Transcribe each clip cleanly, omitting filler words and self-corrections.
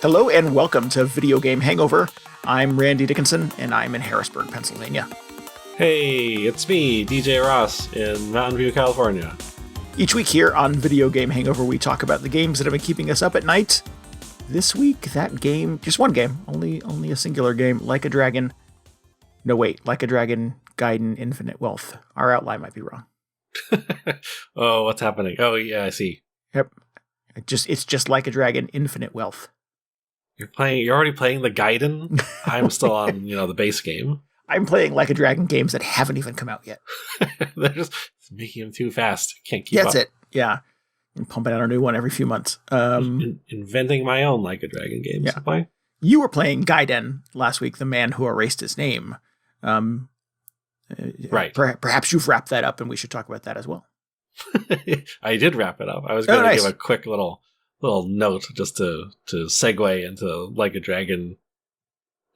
Hello and welcome to Video Game Hangover. I'm Randy Dickinson and I'm in Harrisburg, Pennsylvania. Hey, it's me, DJ Ross, in Mountain View, California. Each week here on Video Game Hangover, we talk about the games that have been keeping us up at night. This week, that game, just one game, only a singular game, Like a Dragon. No, wait, Like a Dragon, Gaiden, Infinite Wealth. Our outline might be wrong. Oh, what's happening? Oh, yeah, I see. Yep. It's just Like a Dragon, Infinite Wealth. You're already playing the Gaiden? I'm still on, the base game. I'm playing Like a Dragon games that haven't even come out yet. They're just making them too fast. Can't keep up. That's it. Yeah. I'm pumping out a new one every few months. Inventing my own Like a Dragon games. Yeah. Why? You were playing Gaiden last week, The Man Who Erased His Name. Right. Perhaps you've wrapped that up and we should talk about that as well. I did wrap it up. I was going to nice. give a quick little note just to segue into Like a Dragon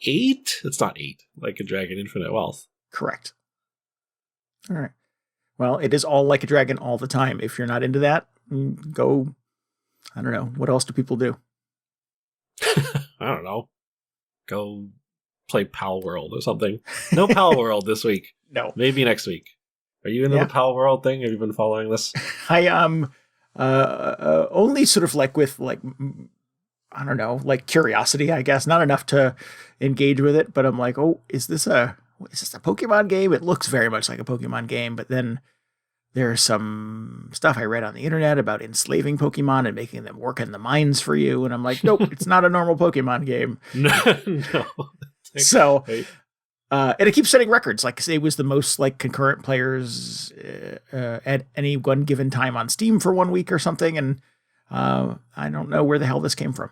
8? It's not 8. Like a Dragon Infinite Wealth. Correct. All right. Well, it is all Like a Dragon all the time. If you're not into that, go, I don't know. What else do people do? I don't know. Go play Palworld or something. No Palworld this week. No. Maybe next week. Are you into the Palworld thing? Have you been following this? I am only sort of with I don't know, curiosity, I guess. Not enough to engage with it, but I'm like, oh, is this a Pokemon game? It looks very much like a Pokemon game, but then there's some stuff I read on the internet about enslaving Pokemon and making them work in the mines for you, and I'm like, nope, it's not a normal Pokemon game. No. So, and it keeps setting records. Like, it was the most concurrent players at any one given time on Steam for 1 week or something, and I don't know where the hell this came from.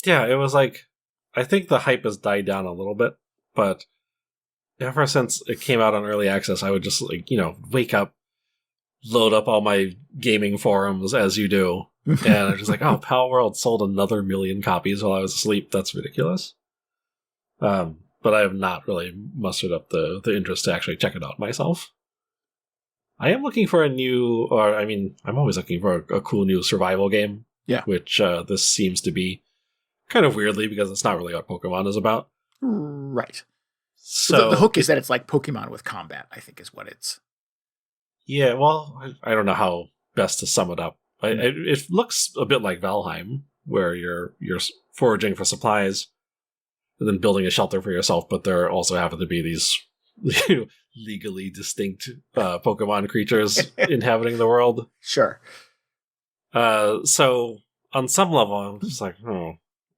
Yeah, it was I think the hype has died down a little bit, but ever since it came out on early access, I would just wake up, load up all my gaming forums as you do, and I'm just like, oh, Palworld sold another 1 million copies while I was asleep. That's ridiculous. But I have not really mustered up the interest to actually check it out myself. I am looking for I'm always looking for a cool new survival game. Yeah. Which this seems to be kind of weirdly, because it's not really what Pokemon is about. Right. So the hook is that it's like Pokemon with combat, I think is what it's. Yeah, well, I don't know how best to sum it up. It looks a bit like Valheim, where you're foraging for supplies and then building a shelter for yourself, but there also happen to be these legally distinct Pokemon creatures inhabiting the world. Sure. So on some level, I'm just like,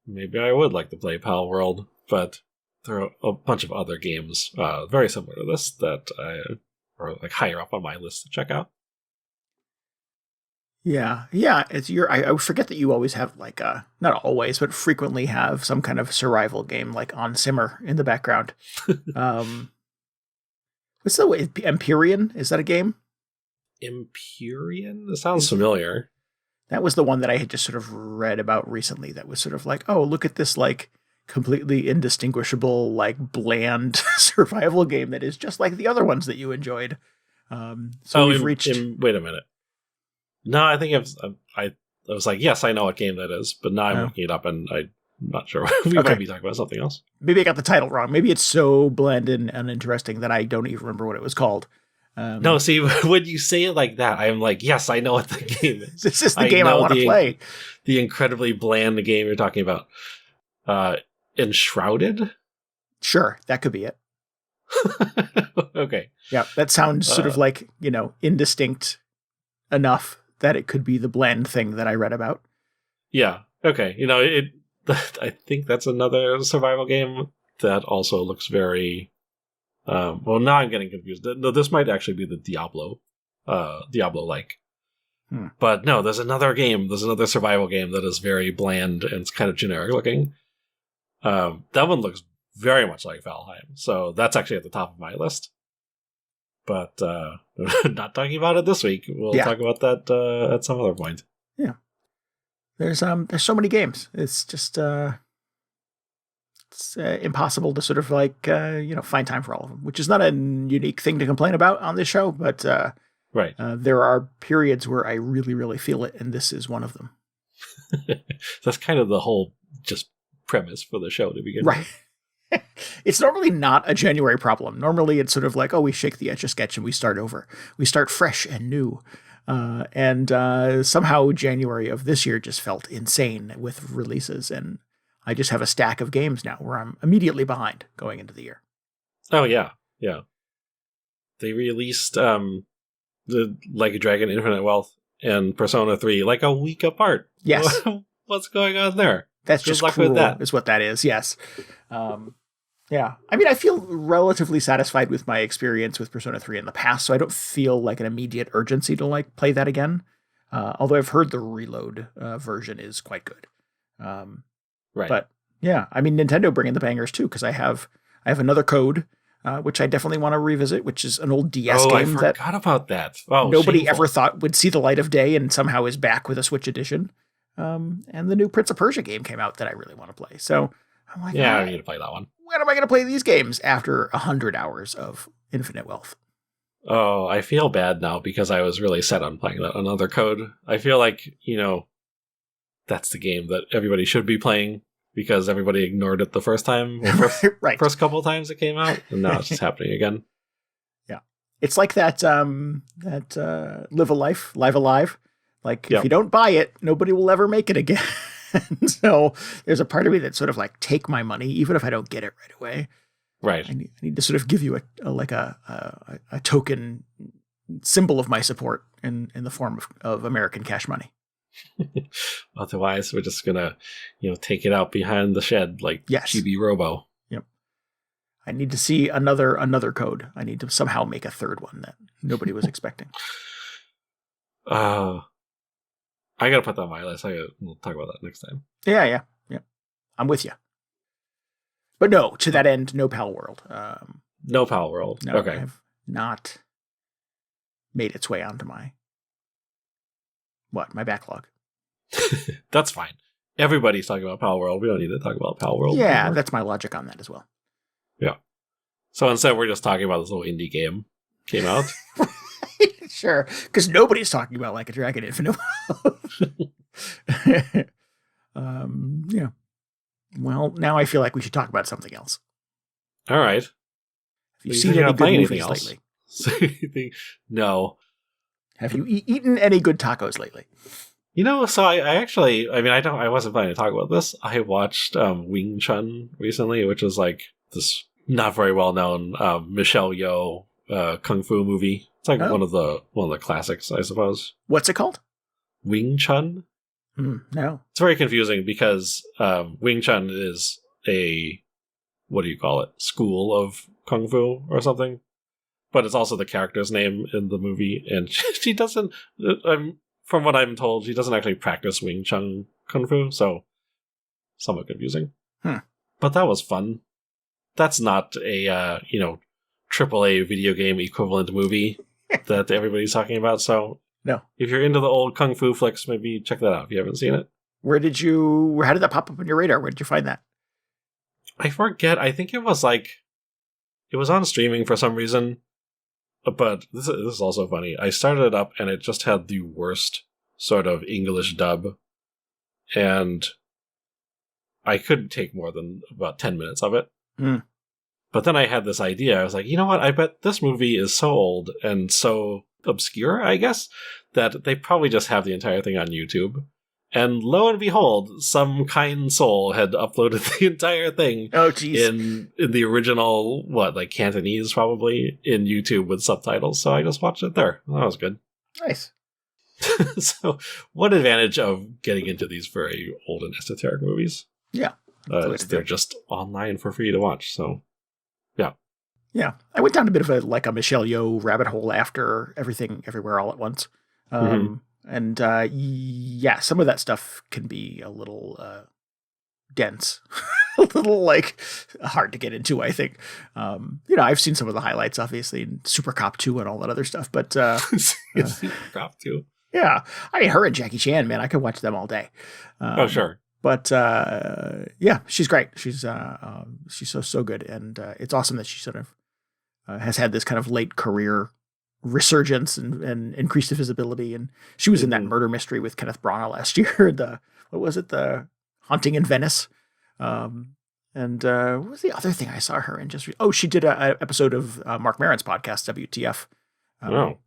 maybe I would like to play Palworld, but there are a bunch of other games very similar to this that are higher up on my list to check out. Yeah. It's I forget that you always have not always, but frequently have some kind of survival game on simmer in the background. What's the way? Empyrean? Is that a game? Empyrean? That sounds familiar. That was the one that I had just sort of read about recently. That was sort of oh, look at this completely indistinguishable bland survival game that is just like the other ones that you enjoyed. We've reached. Wait a minute. No, I think I was like, yes, I know what game that is, but now I'm looking it up and I'm not sure. We might be talking about something else. Maybe I got the title wrong. Maybe it's so bland and uninteresting that I don't even remember what it was called. No, see, when you say it like that, I'm like, yes, I know what the game is. This is the game I want to play. The incredibly bland game you're talking about. Enshrouded? Sure, that could be it. Okay. Yeah, that sounds sort of indistinct enough that it could be the bland thing that I read about. Yeah. Okay. I think that's another survival game that also looks very. Well, now I'm getting confused. No, this might actually be the Diablo-like. But no, there's another survival game that is very bland and it's kind of generic looking. That one looks very much like Valheim, so that's actually at the top of my list. But not talking about it this week. We'll talk about that at some other point. Yeah. There's so many games. It's just it's impossible to sort of find time for all of them, which is not a unique thing to complain about on this show, but right. There are periods where I really, really feel it, and this is one of them. That's kind of the whole just premise for the show to begin Right. It's normally not a January problem. Normally it's sort of like, oh, we shake the Etch-a-Sketch and we start over. We start fresh and new. And somehow January of this year just felt insane with releases. And I just have a stack of games now where I'm immediately behind going into the year. Oh, yeah. Yeah. They released the Like a Dragon Infinite Wealth and Persona 3 like a week apart. Yes. What's going on there? That's just cruel, is what that is. Yes. Yeah. I mean, I feel relatively satisfied with my experience with Persona 3 in the past, so I don't feel like an immediate urgency to like play that again. Although I've heard the Reload version is quite good. Right. But yeah, I mean, Nintendo bringing the bangers too, because I have another Code, which I definitely want to revisit, which is an old DS game I forgot about that. Oh, nobody shameful. ever thought would see the light of day, and somehow is back with a Switch edition. And the new Prince of Persia game came out that I really want to play. So I'm like, yeah, I need to play that one. When am I going to play these games after 100 hours of Infinite Wealth? Oh, I feel bad now because I was really set on playing that another Code. I feel like, that's the game that everybody should be playing because everybody ignored it the first time, right. First couple of times it came out, and now it's just happening again. Yeah. It's like that Live Alive. Like, if you don't buy it, nobody will ever make it again. So there's a part of me that's sort of like, take my money, even if I don't get it right away. Right. I need to sort of give you a token symbol of my support in the form of American cash money. Otherwise, we're just gonna, take it out behind the shed like Chibi Robo. Yep. I need to see another Code. I need to somehow make a third one that nobody was expecting. I gotta put that on my list. We'll talk about that next time. Yeah. I'm with you. But no, to that end, no Palworld. No Palworld. No, okay. I have not made its way onto my backlog. That's fine. Everybody's talking about Palworld. We don't need to talk about Palworld. Yeah, anymore. That's my logic on that as well. Yeah. So instead, we're just talking about this little indie game came out. Sure, because nobody's talking about Like a Dragon Infinite. Yeah. Well, now I feel like we should talk about something else. All right. Have you seen any good movies lately? No. Have you eaten any good tacos lately? So I wasn't planning to talk about this. I watched Wing Chun recently, which is like this not very well known Michelle Yeoh kung fu movie. It's like one of the classics, I suppose. What's it called? Wing Chun. No. It's very confusing because Wing Chun is school of kung fu or something. But it's also the character's name in the movie, and she doesn't. From what I'm told, she doesn't actually practice Wing Chun kung fu, so somewhat confusing. But that was fun. That's not a AAA video game equivalent movie that everybody's talking about. So no, if you're into the old kung fu flicks, maybe check that out if you haven't seen it. How did that pop up on your radar? Where did you find that? I forget. I think it was on streaming for some reason. But this is also funny. I started it up and it just had the worst sort of English dub. And I couldn't take more than about 10 minutes of it. But then I had this idea. I was like, you know what? I bet this movie is so old and so obscure, I guess, that they probably just have the entire thing on YouTube. And lo and behold, some kind soul had uploaded the entire thing in the original, Cantonese probably, in YouTube with subtitles. So I just watched it there. That was good. Nice. So one advantage of getting into these very old and esoteric movies. Yeah. They're just online for free to watch. So, yeah. Yeah. I went down a bit of a Michelle Yeoh rabbit hole after Everything Everywhere All at Once. And some of that stuff can be a little dense, a little hard to get into, I think. I've seen some of the highlights, obviously, in Super Cop 2 and all that other stuff, but Super Cop 2. Yeah. I mean, her and Jackie Chan, man, I could watch them all day. Oh, sure. But she's great. She's so good, and it's awesome that she sort of has had this kind of late career resurgence and increased visibility. And she was in that murder mystery with Kenneth Branagh last year. The Haunting in Venice. And what was the other thing I saw her in? She did a episode of Mark Maron's podcast, WTF.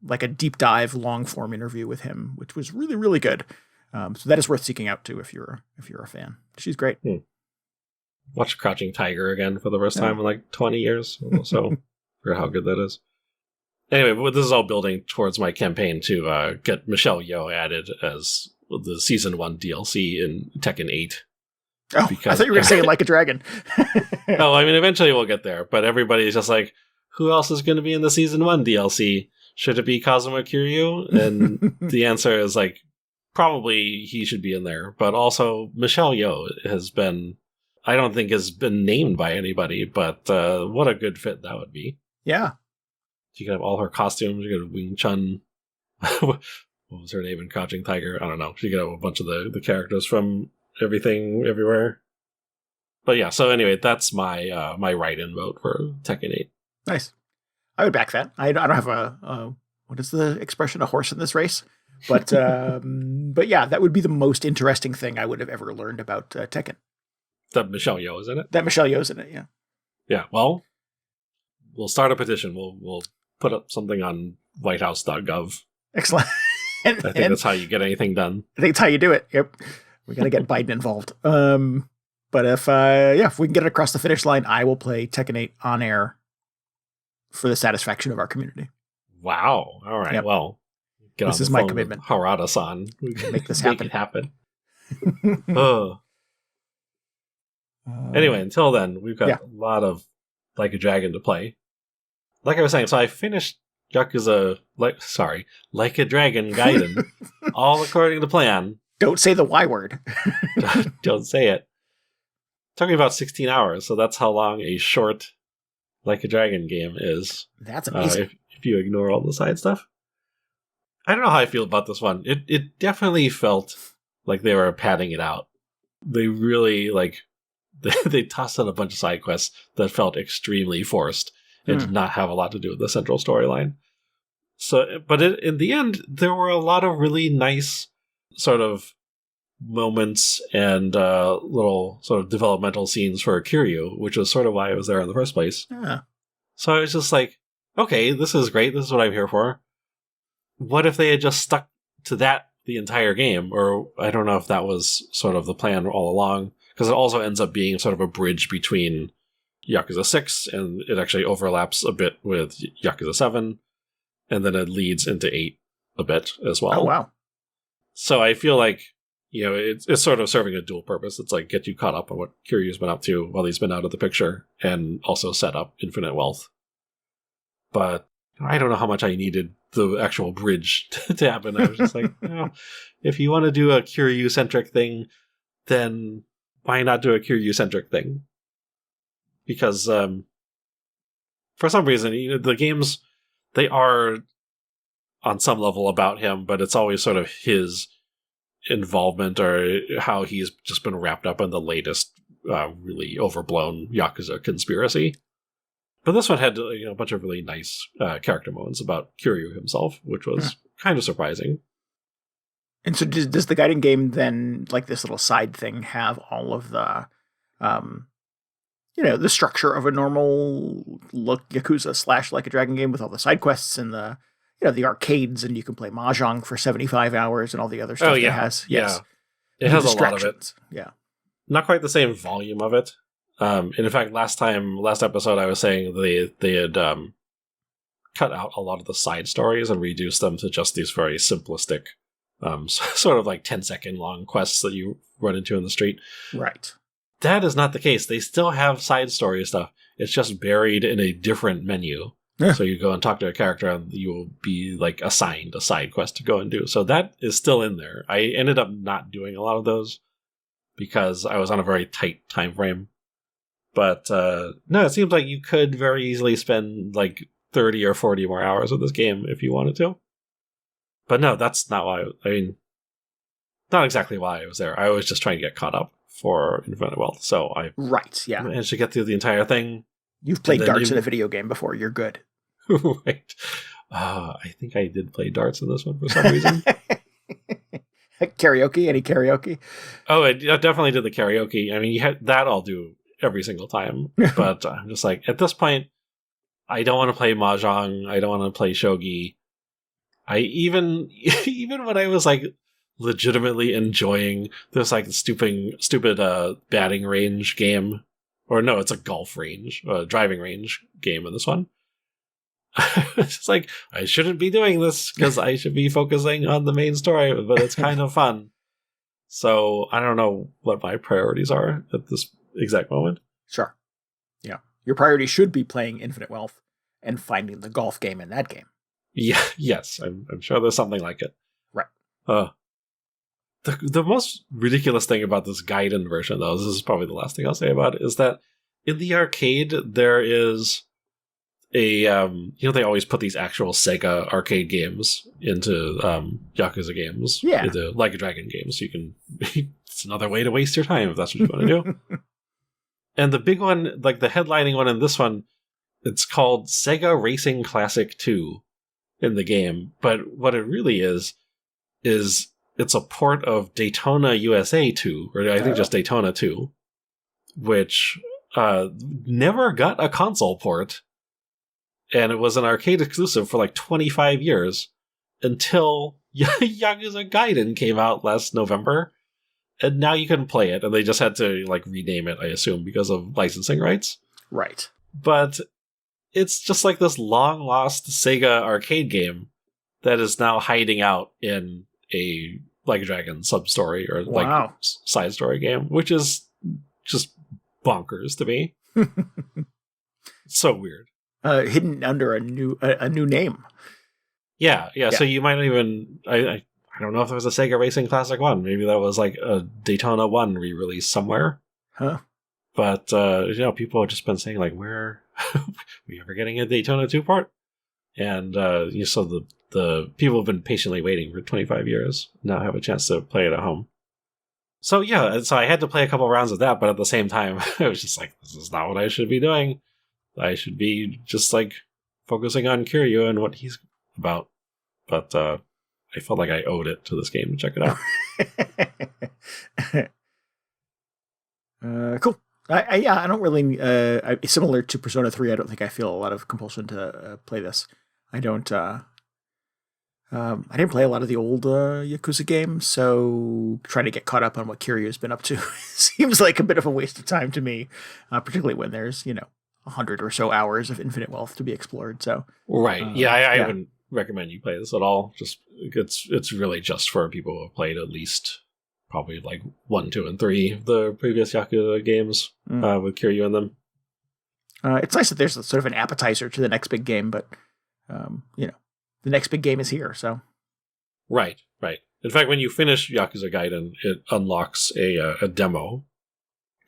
Like a deep dive, long form interview with him, which was really, really good. So that is worth seeking out too if you're a fan. She's great. Watch Crouching Tiger again for the first time in like 20 years. So for how good that is. Anyway, this is all building towards my campaign to get Michelle Yeoh added as the season 1 DLC in Tekken 8. Oh, I thought you were going to say Like a Dragon. Oh, I mean, eventually we'll get there, but everybody's just like, who else is going to be in the season 1 DLC? Should it be Kazuma Kiryu? And the answer is like, probably he should be in there, but also Michelle Yeoh has been, I don't think has been named by anybody, but what a good fit that would be. Yeah. You could have all her costumes, you could have Wing Chun. What was her name in Crouching Tiger? I don't know. She could have a bunch of the characters from everything, everywhere. But yeah, so anyway, that's my my write-in vote for Tekken 8. Nice. I would back that. I don't have what is the expression, a horse in this race? But but yeah, that would be the most interesting thing I would have ever learned about Tekken. That Michelle Yeoh is in it? That Michelle Yeoh's in it, yeah. Yeah, well, we'll start a petition. We'll put up something on whitehouse.gov. Excellent. I think that's how you get anything done. I think it's how you do it. Yep. We got to get Biden involved. But if we can get it across the finish line, I will play Tekken 8 on air for the satisfaction of our community. Wow. All right. Yep. Well, this is my commitment. Harada-san. We can make this happen. Anyway, until then, we've got a lot of Like a Dragon to play. Like I was saying, so I finished Yakuza, Like a Dragon Gaiden, all according to plan. Don't say the Y word. Don't say it. Took me about 16 hours, so that's how long a short Like a Dragon game is. That's amazing. If you ignore all the side stuff. I don't know how I feel about this one. It definitely felt like they were padding it out. They really, they tossed in a bunch of side quests that felt extremely forced and did not have a lot to do with the central storyline. So, but in the end, there were a lot of really nice sort of moments and little sort of developmental scenes for Kiryu, which was sort of why I was there in the first place. Yeah. So I was just like, okay, this is great. This is what I'm here for. What if they had just stuck to that the entire game? Or I don't know if that was sort of the plan all along, because it also ends up being sort of a bridge between Yakuza 6, and it actually overlaps a bit with Yakuza 7, and then it leads into 8 a bit as well. Oh, wow. So I feel like, it's sort of serving a dual purpose. It's like get you caught up on what Kiryu's been up to while he's been out of the picture, and also set up Infinite Wealth. But I don't know how much I needed the actual bridge to happen. I was just like, if you want to do a Kiryu-centric thing, then why not do a Kiryu-centric thing? Because for some reason, the games, they are on some level about him, but it's always sort of his involvement or how he's just been wrapped up in the latest really overblown Yakuza conspiracy. But this one had a bunch of really nice character moments about Kiryu himself, which was kind of surprising. And so does the Gaiden game then, like this little side thing, have all of the, the structure of a normal Yakuza / Like a Dragon game with all the side quests and the, the arcades, and you can play Mahjong for 75 hours and all the other stuff it has? Yes. Yeah. It has a lot of it. Yeah. Not quite the same volume of it. And in fact, last episode, I was saying they had cut out a lot of the side stories and reduced them to just these very simplistic, sort of like 10-second long quests that you run into in the street. Right. That is not the case. They still have side story stuff. It's just buried in a different menu. Yeah. So you go and talk to a character and you will be assigned a side quest to go and do. So that is still in there. I ended up not doing a lot of those because I was on a very tight time frame. But no, it seems like you could very easily spend 30 or 40 more hours with this game if you wanted to. But no, that's not why. Not exactly why I was there. I was just trying to get caught up for Infinite Wealth. So I managed to get through the entire thing. You've played darts in a video game before. You're good. Right. I think I did play darts in this one for some reason. Karaoke? Any karaoke? Oh, I definitely did the karaoke. I mean, that I'll do every single time. But I'm just like, at this point, I don't want to play Mahjong. I don't want to play Shogi. I even when I was like legitimately enjoying this like stupid batting range game, or no, it's a golf range, driving range game in this one. It's just like, I shouldn't be doing this because I should be focusing on the main story, but it's kind of fun. So I don't know what my priorities are at this exact moment. Sure. Yeah. Your priority should be playing Infinite Wealth and finding the golf game in that game. Yeah. Yes. I'm sure there's something like it. Right. The most ridiculous thing about this Gaiden version, though, this is probably the last thing I'll say about it, is that in the arcade there is a they always put these actual Sega arcade games into Yakuza games, into Like a Dragon games. You can it's another way to waste your time if that's what you want to do. And the big one, like the headlining one in this one, it's called Sega Racing Classic 2 in the game. But what it really is it's a port of Daytona USA 2, or I think just Daytona 2, which never got a console port. And it was an arcade exclusive for like 25 years until Yakuza Gaiden came out last November. And now you can play it. And they just had to like rename it, I assume, because of licensing rights. Right. But it's just like this long lost Sega arcade game that is now hiding out in a Like a Dragon sub story or like side story game, which is just bonkers to me. It's so weird. Hidden under a new name. Yeah. So you might even I don't know if there was a Sega Racing Classic 1. Maybe that was like a Daytona 1 re-release somewhere. Huh. But people have just been saying like, where we ever getting a Daytona 2 part? And so the people have been patiently waiting for 25 years. Now have a chance to play it at home. So yeah, so I had to play a couple rounds of that, but at the same time, I was just like, this is not what I should be doing. I should be just like focusing on Kiryu and what he's about. But I felt like I owed it to this game to check it out. Cool. I don't really, similar to Persona 3, I don't think I feel a lot of compulsion to play this. I don't, I didn't play a lot of the old Yakuza games, so trying to get caught up on what Kiryu's been up to seems like a bit of a waste of time to me, particularly when there's, 100 or so hours of Infinite Wealth to be explored. So right. I wouldn't recommend you play this at all. Just it's really just for people who have played at least probably like 1, 2, and 3 of the previous Yakuza games with Kiryu in them. It's nice that there's sort of an appetizer to the next big game, but the next big game is here. So right. In fact, when you finish Yakuza Gaiden, it unlocks a demo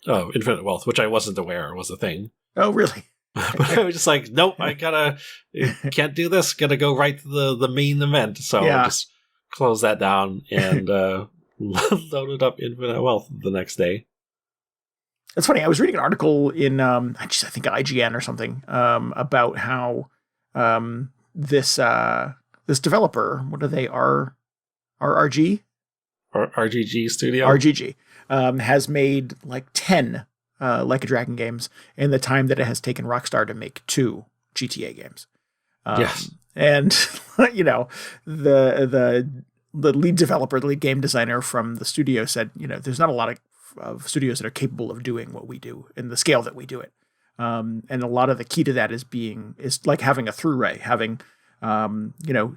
of Infinite Wealth, which I wasn't aware was a thing. Oh, really? But I was just like, nope, can't do this. Gotta go right to the main event. So I just close that down and loaded up Infinite Wealth the next day. It's funny. I was reading an article in, I think IGN or something, about how this developer, what are they, RRG? RGG Studio? RGG, has made like 10 Like a Dragon games in the time that it has taken Rockstar to make 2 GTA games. Yes. And, the lead developer, the lead game designer from the studio said, there's not a lot of studios that are capable of doing what we do in the scale that we do it. And a lot of the key to that is like having a through-ray, having,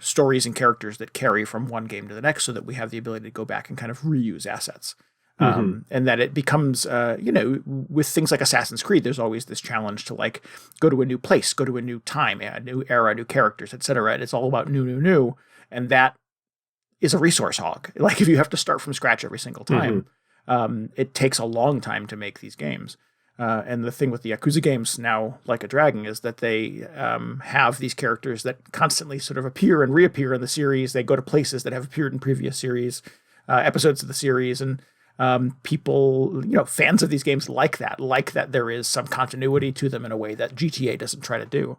stories and characters that carry from one game to the next so that we have the ability to go back and kind of reuse assets. And that it becomes, with things like Assassin's Creed, there's always this challenge to like go to a new place, go to a new time, a new era, new characters, etc. And it's all about new. And that is a resource hog. Like if you have to start from scratch every single time, it takes a long time to make these games. And the thing with the Yakuza games now, Like a Dragon, is that they have these characters that constantly sort of appear and reappear in the series. They go to places that have appeared in previous series, episodes of the series, and people, fans of these games like that there is some continuity to them in a way that GTA doesn't try to do.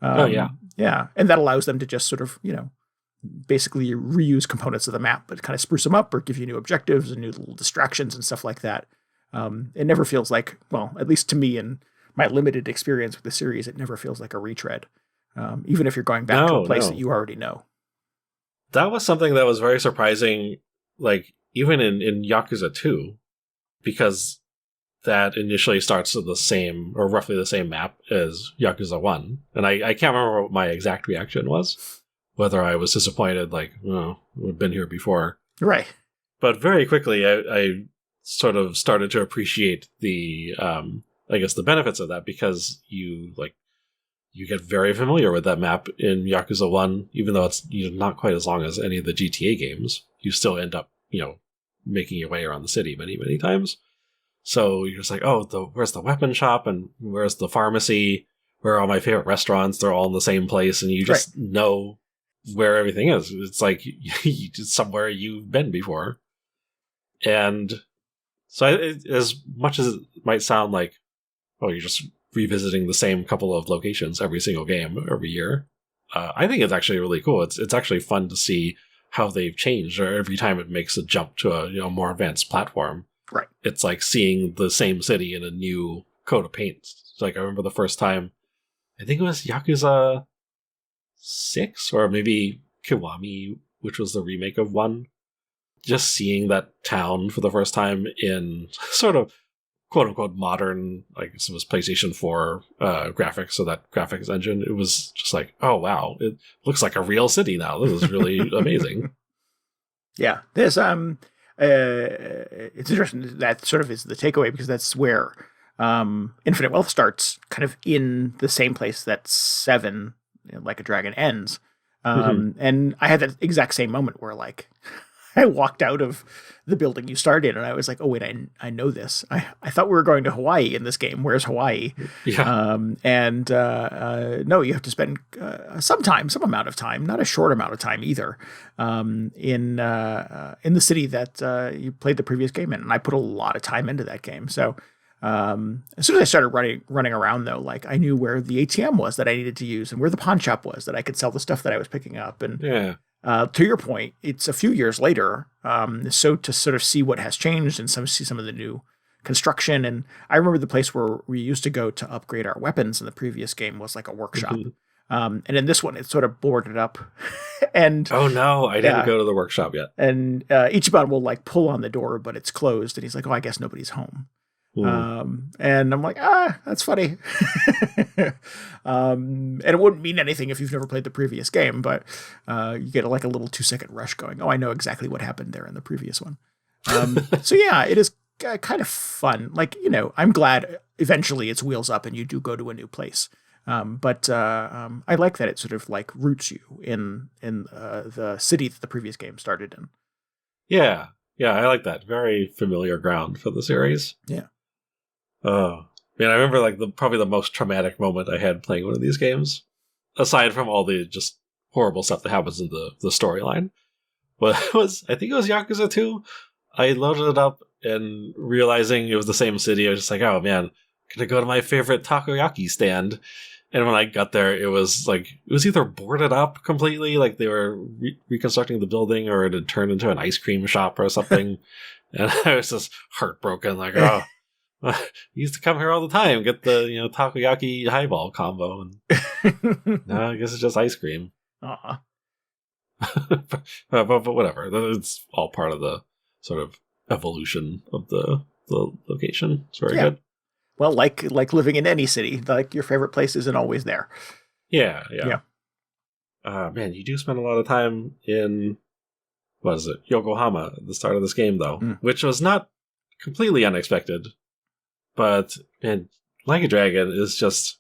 Yeah. And that allows them to just sort of, basically reuse components of the map, but kind of spruce them up or give you new objectives and new little distractions and stuff like that. It never feels like, well, at least to me and my limited experience with the series, it never feels like a retread. Even if you're going back to a place that you already know. That was something that was very surprising, like, even in Yakuza 2, because that initially starts with the same, or roughly the same map as Yakuza 1. And I can't remember what my exact reaction was, whether I was disappointed, like, oh, we've been here before. Right. But very quickly, I sort of started to appreciate the, I guess, the benefits of that, because you get very familiar with that map in Yakuza 1, even though it's not quite as long as any of the GTA games. You still end up, making your way around the city many, many times. So you're just like, oh, where's the weapon shop, and where's the pharmacy? Where are all my favorite restaurants? They're all in the same place, and you just know where everything is. It's like it's somewhere you've been before. And so as much as it might sound like, oh, you're just revisiting the same couple of locations every single game every year, I think it's actually really cool. It's actually fun to see how they've changed, or every time it makes a jump to a more advanced platform. Right. It's like seeing the same city in a new coat of paint. It's like, I remember the first time, I think it was Yakuza 6, or maybe Kiwami, which was the remake of 1. Just seeing that town for the first time in sort of quote-unquote modern, like it was PlayStation 4 graphics, so that graphics engine, it was just like, oh wow, it looks like a real city now. This is really amazing. Yeah, there's it's interesting that sort of is the takeaway, because that's where Infinite Wealth starts, kind of in the same place that 7, Like a Dragon, ends. And I had that exact same moment where, like, I walked out of the building you started and I was like, oh wait, I know this. I thought we were going to Hawaii in this game. Where's Hawaii? Yeah. No, you have to spend some amount of time, not a short amount of time either, in the city that you played the previous game in. And I put a lot of time into that game. So as soon as I started running around, though, like, I knew where the ATM was that I needed to use and where the pawn shop was that I could sell the stuff that I was picking up. And to your point, it's a few years later, so to sort of see what has changed and see some of the new construction. And I remember the place where we used to go to upgrade our weapons in the previous game was like a workshop. And in this one, it sort of boarded up. And oh no, I didn't go to the workshop yet. And Ichiban will like pull on the door, but it's closed. And he's like, oh, I guess nobody's home. And I'm like, that's funny. And it wouldn't mean anything if you've never played the previous game, but you get like a little 2-second rush going, oh, I know exactly what happened there in the previous one. So yeah, it is kind of fun. Like, I'm glad eventually it's wheels up and you do go to a new place. But I like that it sort of like roots you in the city that the previous game started in. Yeah, I like that. Very familiar ground for the series. Yeah. Oh, man, I remember like probably the most traumatic moment I had playing one of these games, aside from all the just horrible stuff that happens in the storyline, I think it was Yakuza 2. I loaded it up and realizing it was the same city, I was just like, oh man, gonna go to my favorite takoyaki stand. And when I got there, it was either boarded up completely, like they were reconstructing the building, or it had turned into an ice cream shop or something. And I was just heartbroken, like, oh, I used to come here all the time, get the takoyaki highball combo, and no, I guess it's just ice cream. But whatever, it's all part of the sort of evolution of the location. It's very good. Well, like living in any city, like your favorite place isn't always there. Yeah. Man, you do spend a lot of time in, what is it, Yokohama at the start of this game, though, which was not completely unexpected. But, man, Like a Dragon is just,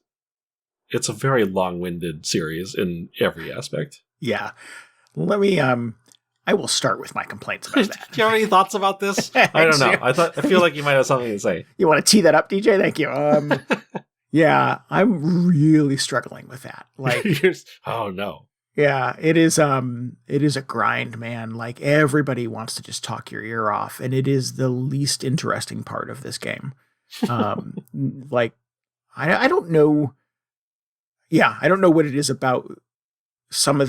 it's a very long-winded series in every aspect. Yeah. Let me, I will start with my complaints about that. Do you have any thoughts about this? I don't know. I feel like you might have something to say. You want to tee that up, DJ? Thank you. Yeah, I'm really struggling with that. Like, oh no. Yeah, it is a grind, man. Like, everybody wants to just talk your ear off, and it is the least interesting part of this game. Like, I don't know. Yeah, I don't know what it is about some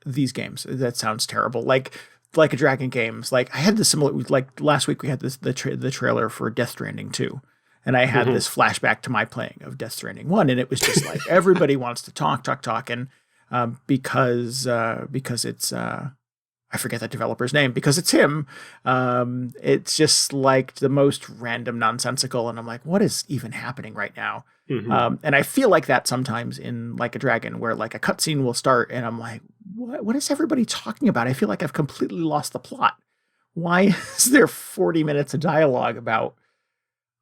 these games. That sounds terrible. Like a Dragon games. Like I had this similar. Like last week we had the trailer for Death Stranding 2. And I had this flashback to my playing of Death Stranding 1, and it was just like everybody wants to talk, and because it's I forget that developer's name, because it's him. It's just like the most random nonsensical, and I'm like, what is even happening right now? And I feel like that sometimes in Like a Dragon, where like a cutscene will start, and I'm like, what is everybody talking about? I feel like I've completely lost the plot. Why is there 40 minutes of dialogue about,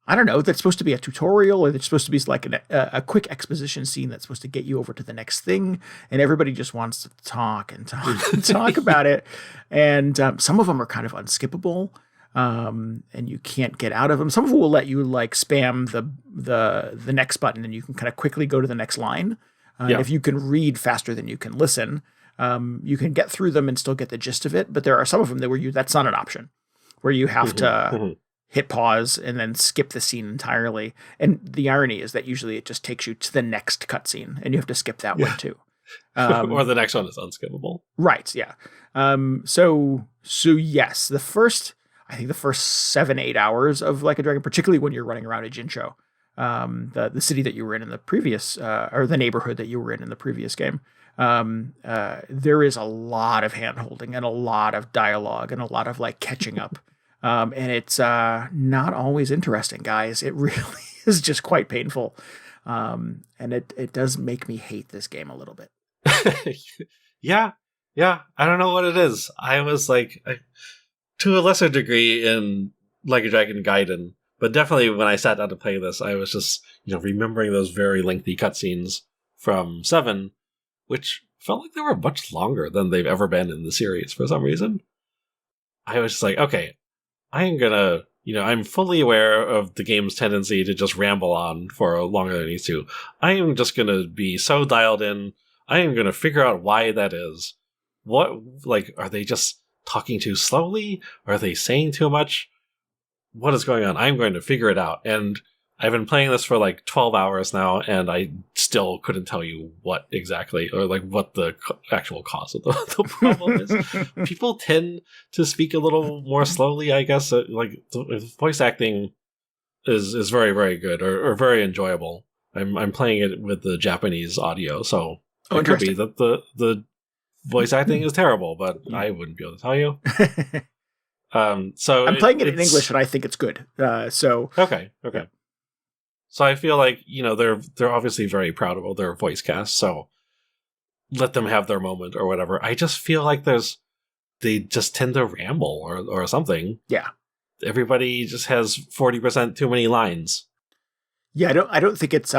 I don't know, that's supposed to be a tutorial, or it's supposed to be like a quick exposition scene that's supposed to get you over to the next thing, and everybody just wants to talk and talk about it. And some of them are kind of unskippable, and you can't get out of them. Some of them will let you like spam the next button, and you can kind of quickly go to the next line. If you can read faster than you can listen, you can get through them and still get the gist of it. But there are some of them that's not an option, where you have to hit pause and then skip the scene entirely. And the irony is that usually it just takes you to the next cutscene, and you have to skip that one too. Or the next one is unskippable. Right. Yeah. So yes, I think the first 7-8 hours of Like a Dragon, particularly when you're running around a Jinsho, the city that you were in the previous, or the neighborhood that you were in the previous game, there is a lot of hand holding and a lot of dialogue and a lot of like catching up. And it's not always interesting, guys. It really is just quite painful. And it does make me hate this game a little bit. Yeah. I don't know what it is. I was like, to a lesser degree in Like a Dragon Gaiden, but definitely when I sat down to play this, I was just, remembering those very lengthy cutscenes from 7, which felt like they were much longer than they've ever been in the series for some reason. I was just like, okay, I am gonna, I'm fully aware of the game's tendency to just ramble on for longer than it needs to. I am just gonna be so dialed in. I am gonna figure out why that is. What, are they just talking too slowly? Are they saying too much? What is going on? I'm going to figure it out. And I've been playing this for 12 hours now, and I still couldn't tell you what exactly, or what the actual cause of the problem is. People tend to speak a little more slowly, I guess. The voice acting is very, very good, or very enjoyable. I'm playing it with the Japanese audio, so it could be that the voice acting is terrible, but I wouldn't be able to tell you. So I'm playing it in English, and I think it's good. Okay. So I feel like, they're obviously very proud of their voice cast, so let them have their moment or whatever. I just feel like they just tend to ramble or something. Yeah. Everybody just has 40% too many lines. Yeah, I don't think it's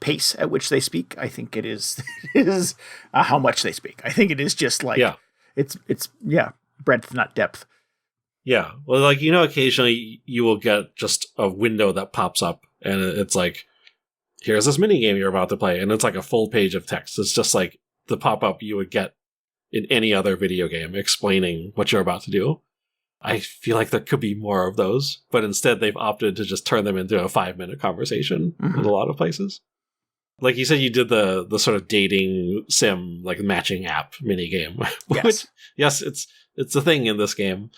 pace at which they speak. I think it is how much they speak. I think it is just it's breadth, not depth. Yeah. Well, occasionally you will get just a window that pops up, and it's like, here's this mini game you're about to play, and it's like a full page of text. It's just like the pop-up you would get in any other video game explaining what you're about to do. I feel like there could be more of those, but instead they've opted to just turn them into a 5-minute conversation in a lot of places. Like you said, you did the sort of dating sim, matching app mini game. Yes. Which, yes, it's a thing in this game.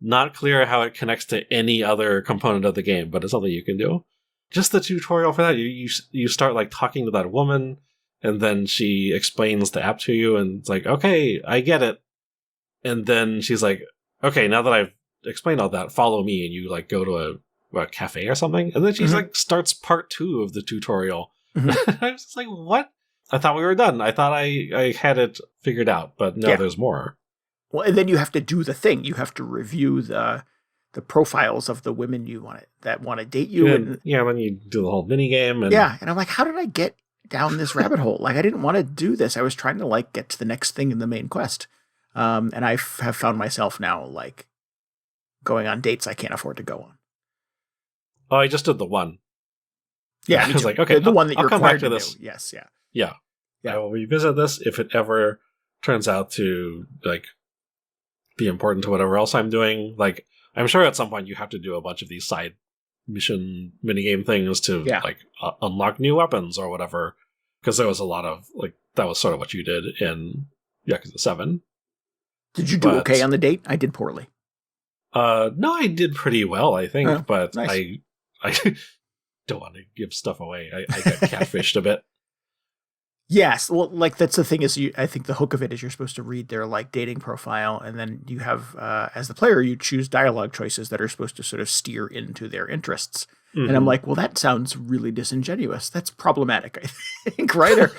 Not clear how it connects to any other component of the game, but it's something you can do. Just the tutorial for that, you start talking to that woman, and then she explains the app to you, and it's like, okay, I get it. And then she's like, okay, now that I've explained all that, follow me, and you go to a cafe or something, and then she's starts part 2 of the tutorial. I was just like, what? I thought we were done. I thought I had it figured out, but no, there's more. Well, and then you have to do the thing. You have to review the profiles of the women that want to date you. Then you do the whole mini game. And I'm like, how did I get down this rabbit hole? I didn't want to do this. I was trying to get to the next thing in the main quest. And I have found myself now going on dates I can't afford to go on. Oh, I just did the one. Yeah, I was like, okay, the one that you're come back to this. Do. Yes, yeah. I will revisit this if it ever turns out to be important to whatever else I'm doing. I'm sure at some point you have to do a bunch of these side mission minigame things to unlock new weapons or whatever. Because there was a lot of that was sort of what you did in Yakuza 7. Did you do okay on the date? I did poorly. No, I did pretty well, I think, but nice. I don't want to give stuff away. I got catfished a bit. Yes, well, like that's the thing is, I think the hook of it is you're supposed to read their like dating profile, and then you have, as the player, you choose dialogue choices that are supposed to sort of steer into their interests. Mm-hmm. And I'm like, well, that sounds really disingenuous. That's problematic, I think, right? Or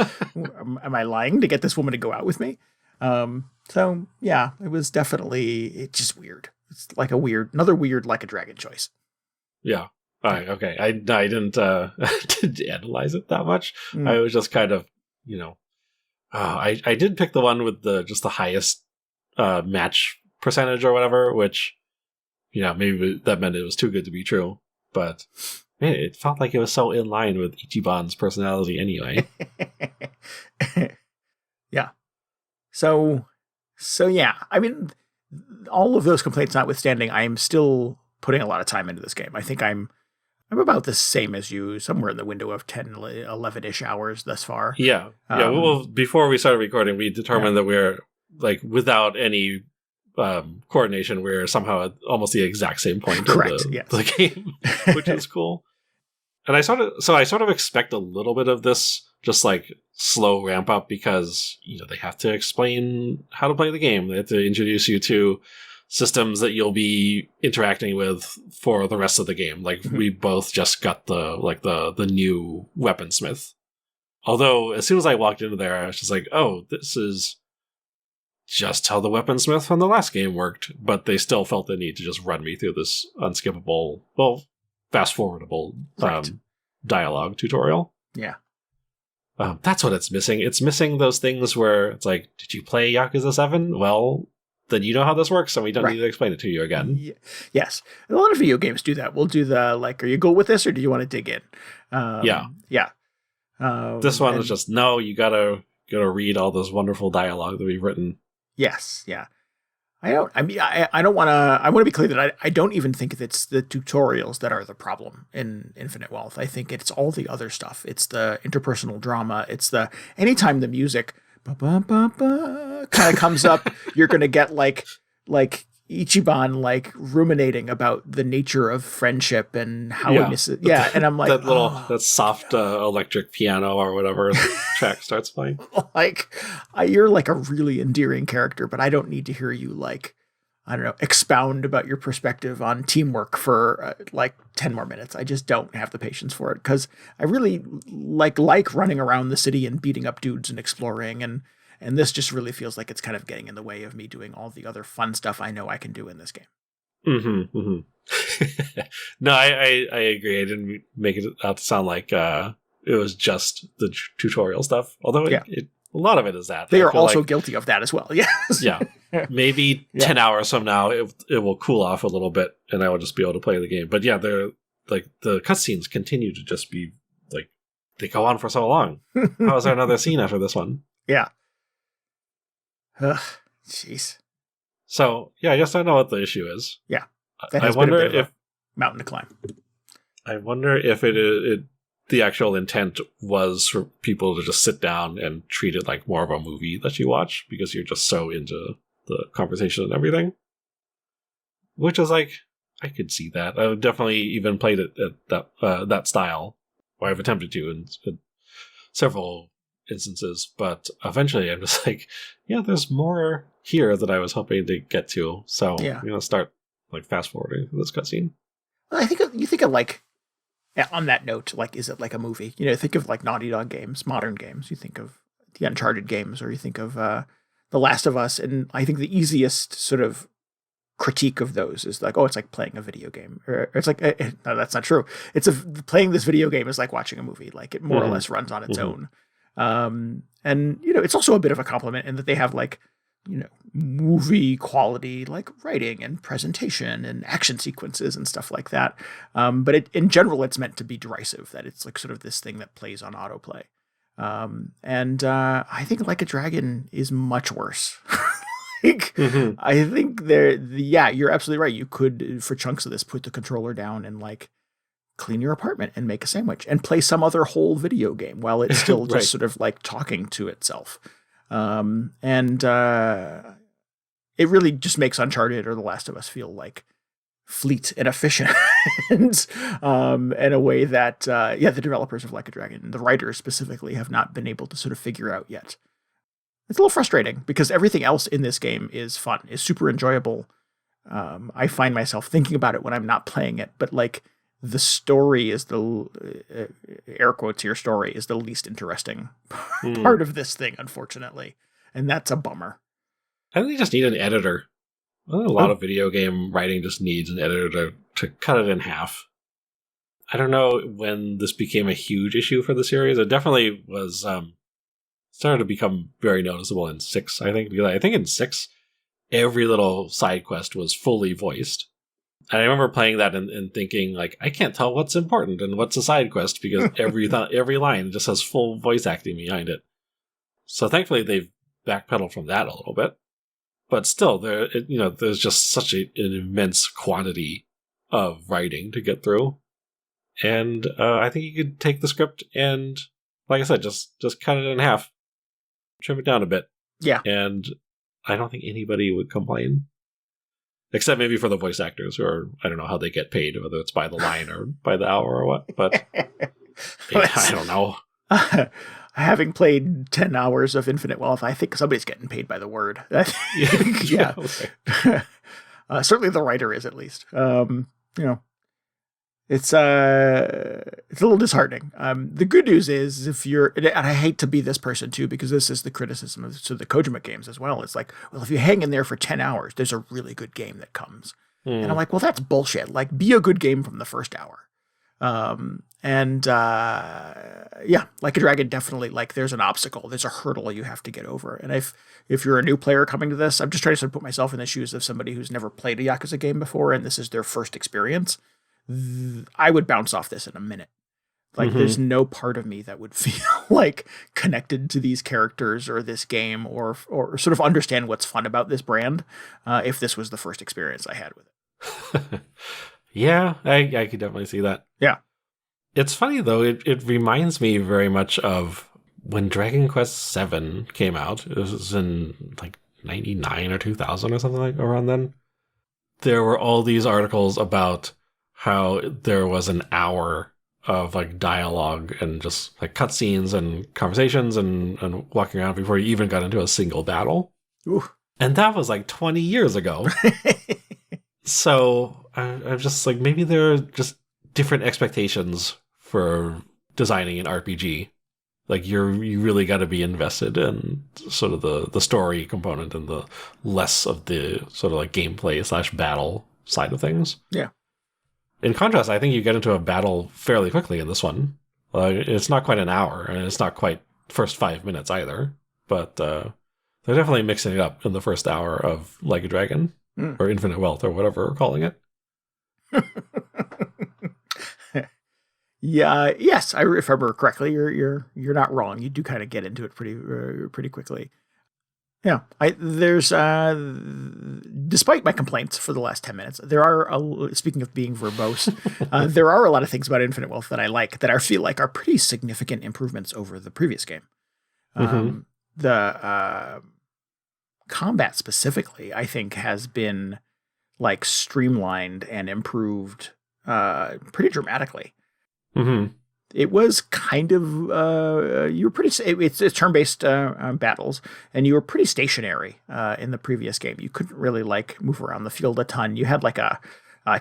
am I lying to get this woman to go out with me? So yeah, it was definitely, it's just weird. It's like another weird Like a Dragon choice. Yeah. All right. Okay. I didn't analyze it that much. I was just kind of, I did pick the one with the highest match percentage or whatever, which, maybe that meant it was too good to be true. But man, it felt like it was so in line with Ichiban's personality anyway. Yeah. So yeah, I mean, all of those complaints notwithstanding, I am still putting a lot of time into this game. I think I'm about the same as you, somewhere in the window of 10, 11-ish hours thus far. Yeah. Well, before we started recording, we determined that we're like, without any coordination, we're somehow at almost the exact same point Correct, of yes. the game, which is cool. And I sort of expect a little bit of this, just like slow ramp up, because they have to explain how to play the game. They have to introduce you to systems that you'll be interacting with for the rest of the game. Like we both just got the new weaponsmith. Although as soon as I walked into there, I was just like, oh, this is just how the weaponsmith from the last game worked. But they still felt the need to just run me through this unskippable, fast forwardable dialogue tutorial. Yeah. That's what it's missing. It's missing those things where it's like, did you play Yakuza 7? Well, then you know how this works, and we don't need to explain it to you again. Yeah. Yes. A lot of video games do that. We'll do the, like, are you cool with this, or do you want to dig in? Yeah. This one is just, no, you gotta read all this wonderful dialogue that we've written. Yes, yeah. I want to be clear that I don't even think it's the tutorials that are the problem in Infinite Wealth. I think it's all the other stuff. It's the interpersonal drama. It's anytime the music kind of comes up, you're going to get like Ichiban like ruminating about the nature of friendship and how it misses. Yeah, and I'm like, that soft electric piano or whatever track starts playing. Like, you're like a really endearing character, but I don't need to hear you like, I don't know, expound about your perspective on teamwork for like 10 more minutes. I just don't have the patience for it, because I really like running around the city and beating up dudes and exploring, and this just really feels like it's kind of getting in the way of me doing all the other fun stuff I know I can do in this game. Mm-hmm, mm-hmm. No, I agree. I didn't make it out to sound like it was just the tutorial stuff, although a lot of it is that. They are also guilty of that as well. Yes. Yeah. Maybe 10 hours from now, it will cool off a little bit, and I will just be able to play the game. But yeah, they're like, the cutscenes continue to just be like, they go on for so long. How is there another scene after this one? Yeah. Jeez. So yeah, I just don't know what the issue is. Yeah. I wonder if mountain to climb. I wonder if the actual intent was for people to just sit down and treat it like more of a movie that you watch, because you're just so into the conversation and everything. Which is like, I could see that. I've definitely even played it at that style, or I've attempted to in several instances, but eventually I'm just like, yeah, there's more here that I was hoping to get to. So I'm going to start like fast forwarding this cutscene. Well, I think you think of like, on that note, like, is it like a movie? Think of like Naughty Dog games, modern games. You think of the Uncharted games, or you think of The Last of Us. And I think the easiest sort of critique of those is like, oh, it's like playing a video game. Or it's like, no, that's not true. Playing this video game is like watching a movie. Like, it more or less runs on its own. And, it's also a bit of a compliment in that they have like, movie quality, like writing and presentation and action sequences and stuff like that. But in general, it's meant to be derisive, that it's like sort of this thing that plays on autoplay. And I think Like a Dragon is much worse. I think you're absolutely right. You could, for chunks of this, put the controller down and like clean your apartment and make a sandwich and play some other whole video game while it's still just sort of like talking to itself. And it really just makes Uncharted or The Last of Us feel like fleet and efficient, and in a way that the developers of Like a Dragon, the writers specifically, have not been able to sort of figure out yet. It's a little frustrating because everything else in this game is fun, is super enjoyable. I find myself thinking about it when I'm not playing it, but like the story is the air quotes here story is the least interesting part of this thing, unfortunately, and that's a bummer. I think they just need an editor. A lot of video game writing just needs an editor to cut it in half. I don't know when this became a huge issue for the series. It definitely was started to become very noticeable in 6, I think. Because I think in 6, every little side quest was fully voiced. And I remember playing that and thinking, like, I can't tell what's important and what's a side quest because every line just has full voice acting behind it. So thankfully they've backpedaled from that a little bit. But still, there's just such an immense quantity of writing to get through. And I think you could take the script and, like I said, just cut it in half. Trim it down a bit. Yeah. And I don't think anybody would complain. Except maybe for the voice actors, or I don't know how they get paid, whether it's by the line or by the hour or what. But I don't know. Having played 10 hours of Infinite Wealth, I think somebody's getting paid by the word. Yeah. Certainly the writer is, at least. It's a little disheartening. The good news is, if you're, and I hate to be this person too, because this is the criticism of the Kojima games as well. It's like, well, if you hang in there for 10 hours, there's a really good game that comes. And I'm like, well, that's bullshit. Like, be a good game from the first hour. Like a Dragon, definitely, like, there's an obstacle, there's a hurdle you have to get over. And if you're a new player coming to this, I'm just trying to sort of put myself in the shoes of somebody who's never played a Yakuza game before, and this is their first experience. I would bounce off this in a minute. Like, there's no part of me that would feel like connected to these characters or this game or sort of understand what's fun about this brand if this was the first experience I had with it. Yeah, I could definitely see that. Yeah. It's funny, though. It reminds me very much of when Dragon Quest VII came out. It was in, like, 99 or 2000 or something like around then. There were all these articles about how there was an hour of, like, dialogue and just, like, cutscenes and conversations and walking around before you even got into a single battle. Ooh. And that was, like, 20 years ago. So I'm just like, maybe there are just different expectations for designing an RPG. Like, you really got to be invested in sort of the story component and the less of the sort of like gameplay / battle side of things. Yeah. In contrast, I think you get into a battle fairly quickly in this one. It's not quite an hour, and it's not quite first 5 minutes either. But they're definitely mixing it up in the first hour of Like a Dragon. Or Infinite Wealth, or whatever we're calling it. Yeah. Yes, if I remember correctly, you're not wrong. You do kind of get into it pretty quickly. Yeah. There's despite my complaints for the last 10 minutes, there are speaking of being verbose, there are a lot of things about Infinite Wealth that I like, that I feel like are pretty significant improvements over the previous game. The combat specifically, I think, has been like streamlined and improved pretty dramatically. It was kind of you were pretty. It's turn-based battles, and you were pretty stationary in the previous game. You couldn't really like move around the field a ton. You had like a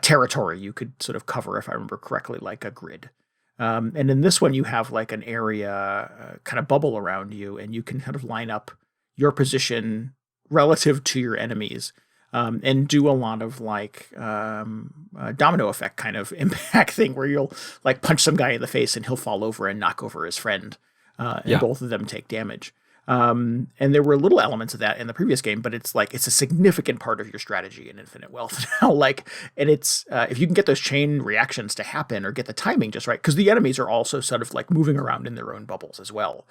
territory you could sort of cover, if I remember correctly, like a grid. And in this one, you have like an area kind of bubble around you, and you can kind of line up your position relative to your enemies, and do a lot of like domino effect kind of impact thing where you'll like punch some guy in the face and he'll fall over and knock over his friend, and both of them take damage. And there were little elements of that in the previous game, but it's like, it's a significant part of your strategy in Infinite Wealth now. Like, and it's, if you can get those chain reactions to happen or get the timing just right, because the enemies are also sort of like moving around in their own bubbles as well.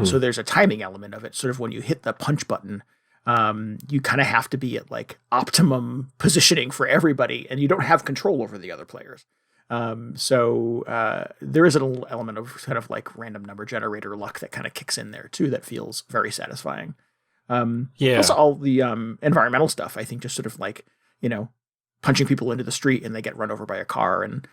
So there's a timing element of it. Sort of when you hit the punch button, you kind of have to be at like optimum positioning for everybody, and you don't have control over the other players. So there is an element of kind of like random number generator luck that kind of kicks in there too. That feels very satisfying. Yeah. Also, all the environmental stuff, I think, just sort of like, punching people into the street and they get run over by a car, and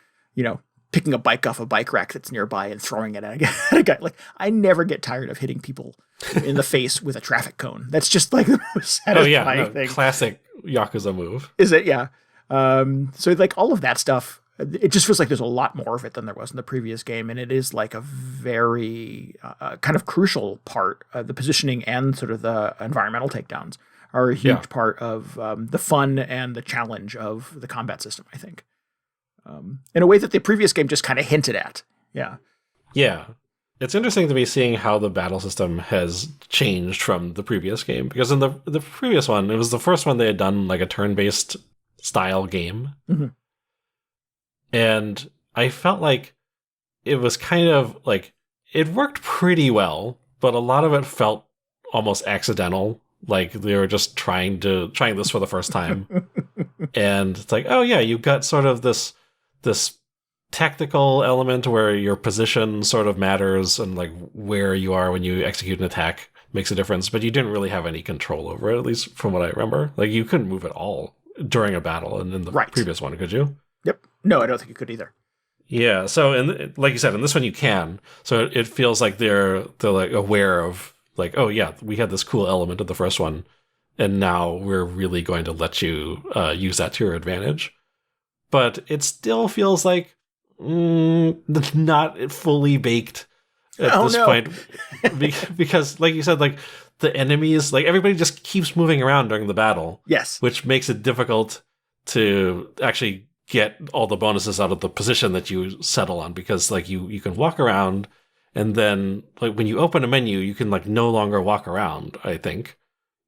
picking a bike off a bike rack that's nearby and throwing it at a guy. Like, I never get tired of hitting people in the face with a traffic cone. That's just like the most satisfying thing. Classic Yakuza move. Is it? Yeah. So like all of that stuff, it just feels like there's a lot more of it than there was in the previous game. And it is like a very kind of crucial part. The positioning and sort of the environmental takedowns are a huge part of the fun and the challenge of the combat system, I think. In a way that the previous game just kind of hinted at. Yeah. Yeah. It's interesting to me seeing how the battle system has changed from the previous game, because in the previous one, it was the first one they had done like a turn-based style game. Mm-hmm. And I felt like it was kind of like, it worked pretty well, but a lot of it felt almost accidental. Like they were just trying this for the first time. And it's like, oh yeah, you got sort of this tactical element where your position sort of matters, and like where you are when you execute an attack makes a difference, but you didn't really have any control over it, at least from what I remember. Like you couldn't move at all during a battle, and in the previous one, could you? Yep. No, I don't think you could either. Yeah. So, and like you said, in this one you can. So it feels like they're like aware of like, oh yeah, we had this cool element of the first one, and now we're really going to let you use that to your advantage. But it still feels like not fully baked at this point, because like you said, like the enemies, like everybody just keeps moving around during the battle. Yes. Which makes it difficult to actually get all the bonuses out of the position that you settle on, because like you can walk around, and then like when you open a menu, you can like no longer walk around, I think.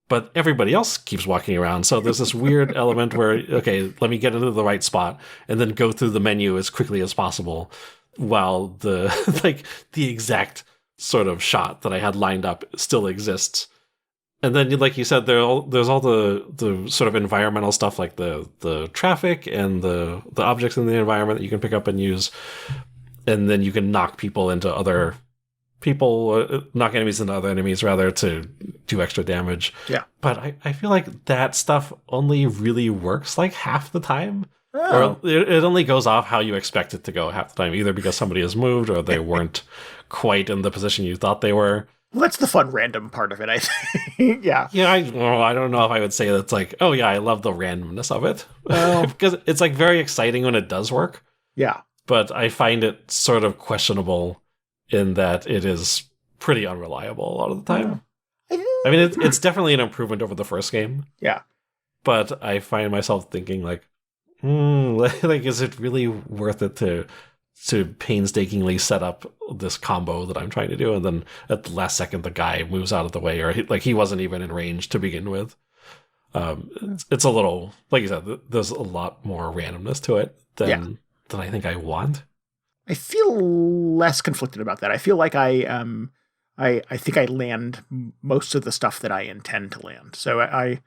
But everybody else keeps walking around. So there's this weird element where, okay, let me get into the right spot and then go through the menu as quickly as possible, while the the exact sort of shot that I had lined up still exists. And then, like you said, there's all the sort of environmental stuff, like the traffic and the objects in the environment that you can pick up and use. And then you can knock people into other people, knock enemies into other enemies, rather, to do extra damage. Yeah. But I feel like that stuff only really works like half the time. Oh. Or it only goes off how you expect it to go half the time, either because somebody has moved or they weren't quite in the position you thought they were. Well, that's the fun random part of it, I think. Yeah. Yeah, I don't know if I would say that's like, oh yeah, I love the randomness of it. Because it's like very exciting when it does work. Yeah. But I find it sort of questionable in that it is pretty unreliable a lot of the time. I mean, it's definitely an improvement over the first game. Yeah. But I find myself thinking like, like, is it really worth it to painstakingly set up this combo that I'm trying to do, and then at the last second the guy moves out of the way, or he wasn't even in range to begin with. It's a little, like you said, there's a lot more randomness to it than I think I want. I feel less conflicted about that. I feel like I think I land most of the stuff that I intend to land. So I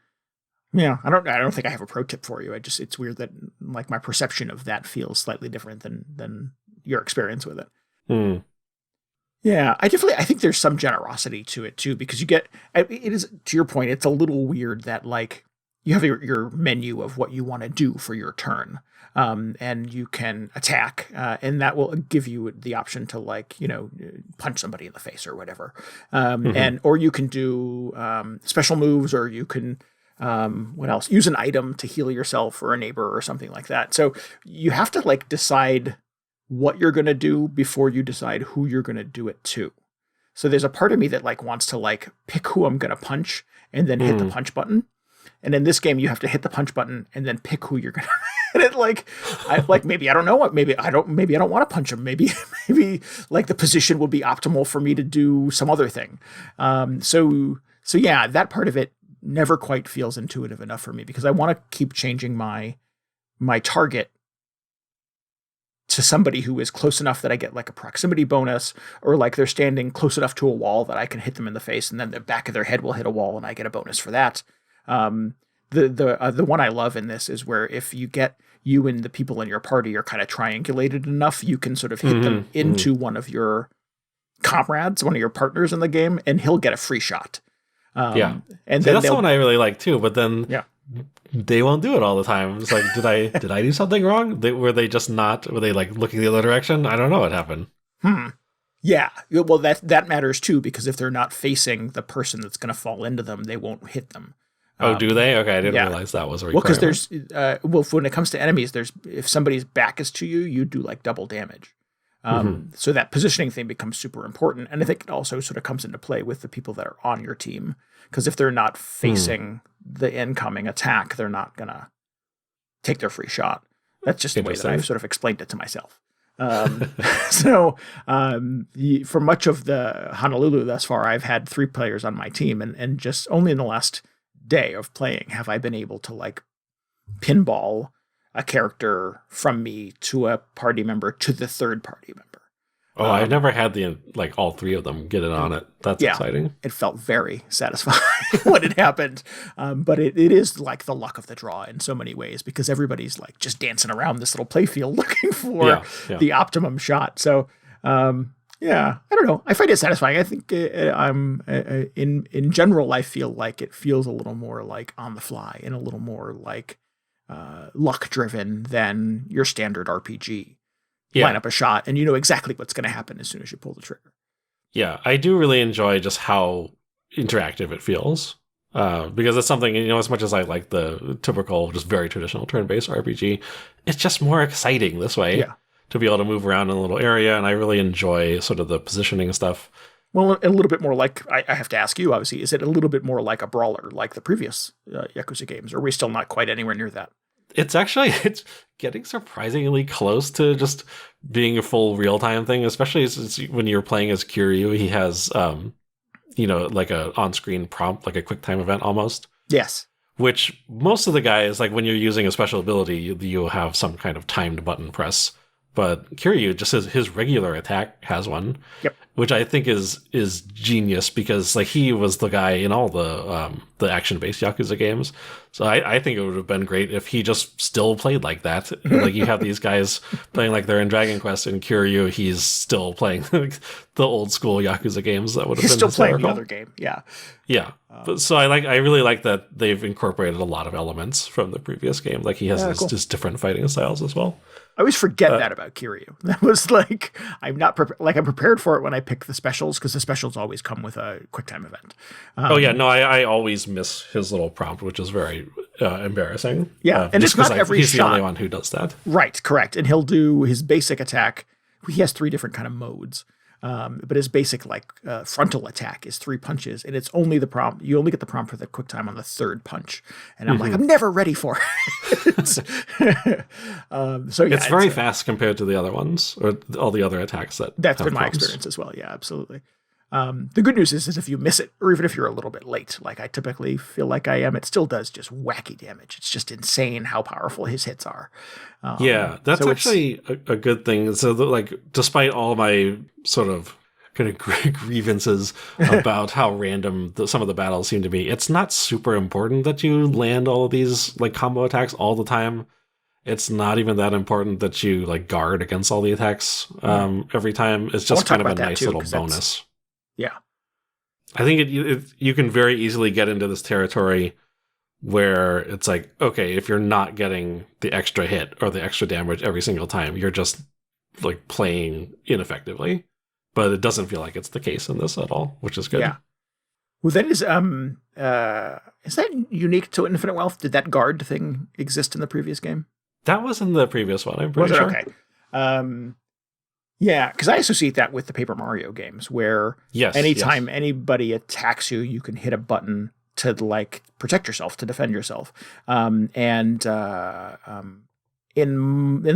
don't think I have a pro tip for you. It's weird that like my perception of that feels slightly different than your experience with it. Yeah, I think there's some generosity to it too, because it is, to your point, it's a little weird that like you have your menu of what you want to do for your turn. And you can attack, and that will give you the option to like, punch somebody in the face or whatever. Or you can do special moves, or you can, what else? Use an item to heal yourself or a neighbor or something like that. So you have to like decide what you're going to do before you decide who you're going to do it to. So there's a part of me that like wants to like pick who I'm going to punch and then hit the punch button. And in this game, you have to hit the punch button and then pick who you're going to. And it maybe I don't know what, maybe I don't want to punch him. Maybe like the position will be optimal for me to do some other thing. So yeah, that part of it never quite feels intuitive enough for me, because I want to keep changing my target to somebody who is close enough that I get like a proximity bonus, or like they're standing close enough to a wall that I can hit them in the face, and then the back of their head will hit a wall and I get a bonus for that. The one I love in this is where if you and the people in your party are kind of triangulated enough, you can sort of hit them into one of your comrades, one of your partners in the game, and he'll get a free shot. And then that's the one I really like too. But then yeah. they won't do it all the time. It's like, did I do something wrong? Were they like looking the other direction? I don't know what happened. Yeah. Well, that matters too, because if they're not facing the person that's going to fall into them, they won't hit them. Oh, do they? Okay, I didn't realize that was a requirement. Well, because when it comes to enemies, if somebody's back is to you, you do like double damage. So that positioning thing becomes super important. And I think it also sort of comes into play with the people that are on your team. Because if they're not facing the incoming attack, they're not going to take their free shot. That's just the way that I've sort of explained it to myself. So for much of the Honolulu thus far, I've had 3 players on my team. And just only in the last day of playing have I been able to like pinball a character from me to a party member to the third party member. Oh, I've never had all 3 of them get it on it. That's exciting. It felt very satisfying when it happened. But it is like the luck of the draw in so many ways, because everybody's like just dancing around this little playfield looking for the optimum shot. So, I don't know. I find it satisfying. I think in general, I feel like it feels a little more like on the fly and a little more like luck driven than your standard RPG. Line up a shot and you know exactly what's going to happen as soon as you pull the trigger. Yeah, I do really enjoy just how interactive it feels. Because it's something, as much as I like the typical, just very traditional turn-based RPG, it's just more exciting this way to be able to move around in a little area. And I really enjoy sort of the positioning stuff. Well, a little bit more like, I have to ask you, obviously, is it a little bit more like a brawler, like the previous Yakuza games? Or are we still not quite anywhere near that? It's getting surprisingly close to just being a full real-time thing, especially when you're playing as Kiryu. He has, like a on-screen prompt, like a quick time event almost. Yes. Which most of the guys, like when you're using a special ability, you have some kind of timed button press. But Kiryu, just his regular attack has one. Yep. Which I think is genius, because like he was the guy in all the action-based Yakuza games. So I think it would have been great if he just still played like that. Like you have these guys playing like they're in Dragon Quest, and Kiryu, he's still playing the old school Yakuza games. That would have been still hysterical. playing the other game. Yeah. Yeah. But so I really like that they've incorporated a lot of elements from the previous game. Like he has his different fighting styles as well. I always forget that about Kiryu. That was like, I'm not I'm prepared for it when I pick the specials, because the specials always come with a quick time event. I always miss his little prompt, which is very embarrassing. Yeah, and it's not every he's shot. He's the only one who does that. Right, correct. And he'll do his basic attack. He has 3 different kind of modes. But his basic frontal attack is 3 punches, and it's only the prompt. You only get the prompt for the quick time on the 3rd punch, and I'm like, I'm never ready for it. It's very fast compared to the other ones, or all the other attacks that's been my experience as well. Yeah, absolutely. The good news is if you miss it, or even if you're a little bit late, like I typically feel like I am, it still does just wacky damage. It's just insane how powerful his hits are. That's actually a good thing. So despite all my sort of kind of grievances about how random some of the battles seem to be, it's not super important that you land all of these like combo attacks all the time. It's not even that important that you like guard against all the attacks every time. It's just kind of a nice little bonus. Yeah. I think you can very easily get into this territory where it's like, okay, if you're not getting the extra hit or the extra damage every single time, you're just like playing ineffectively. But it doesn't feel like it's the case in this at all, which is good. Yeah. Well, that is that unique to Infinite Wealth? Did that guard thing exist in the previous game? That was in the previous one, I'm pretty sure. Okay. Yeah, because I associate that with the Paper Mario games, where anytime anybody attacks you, you can hit a button to like protect yourself, to defend yourself. In the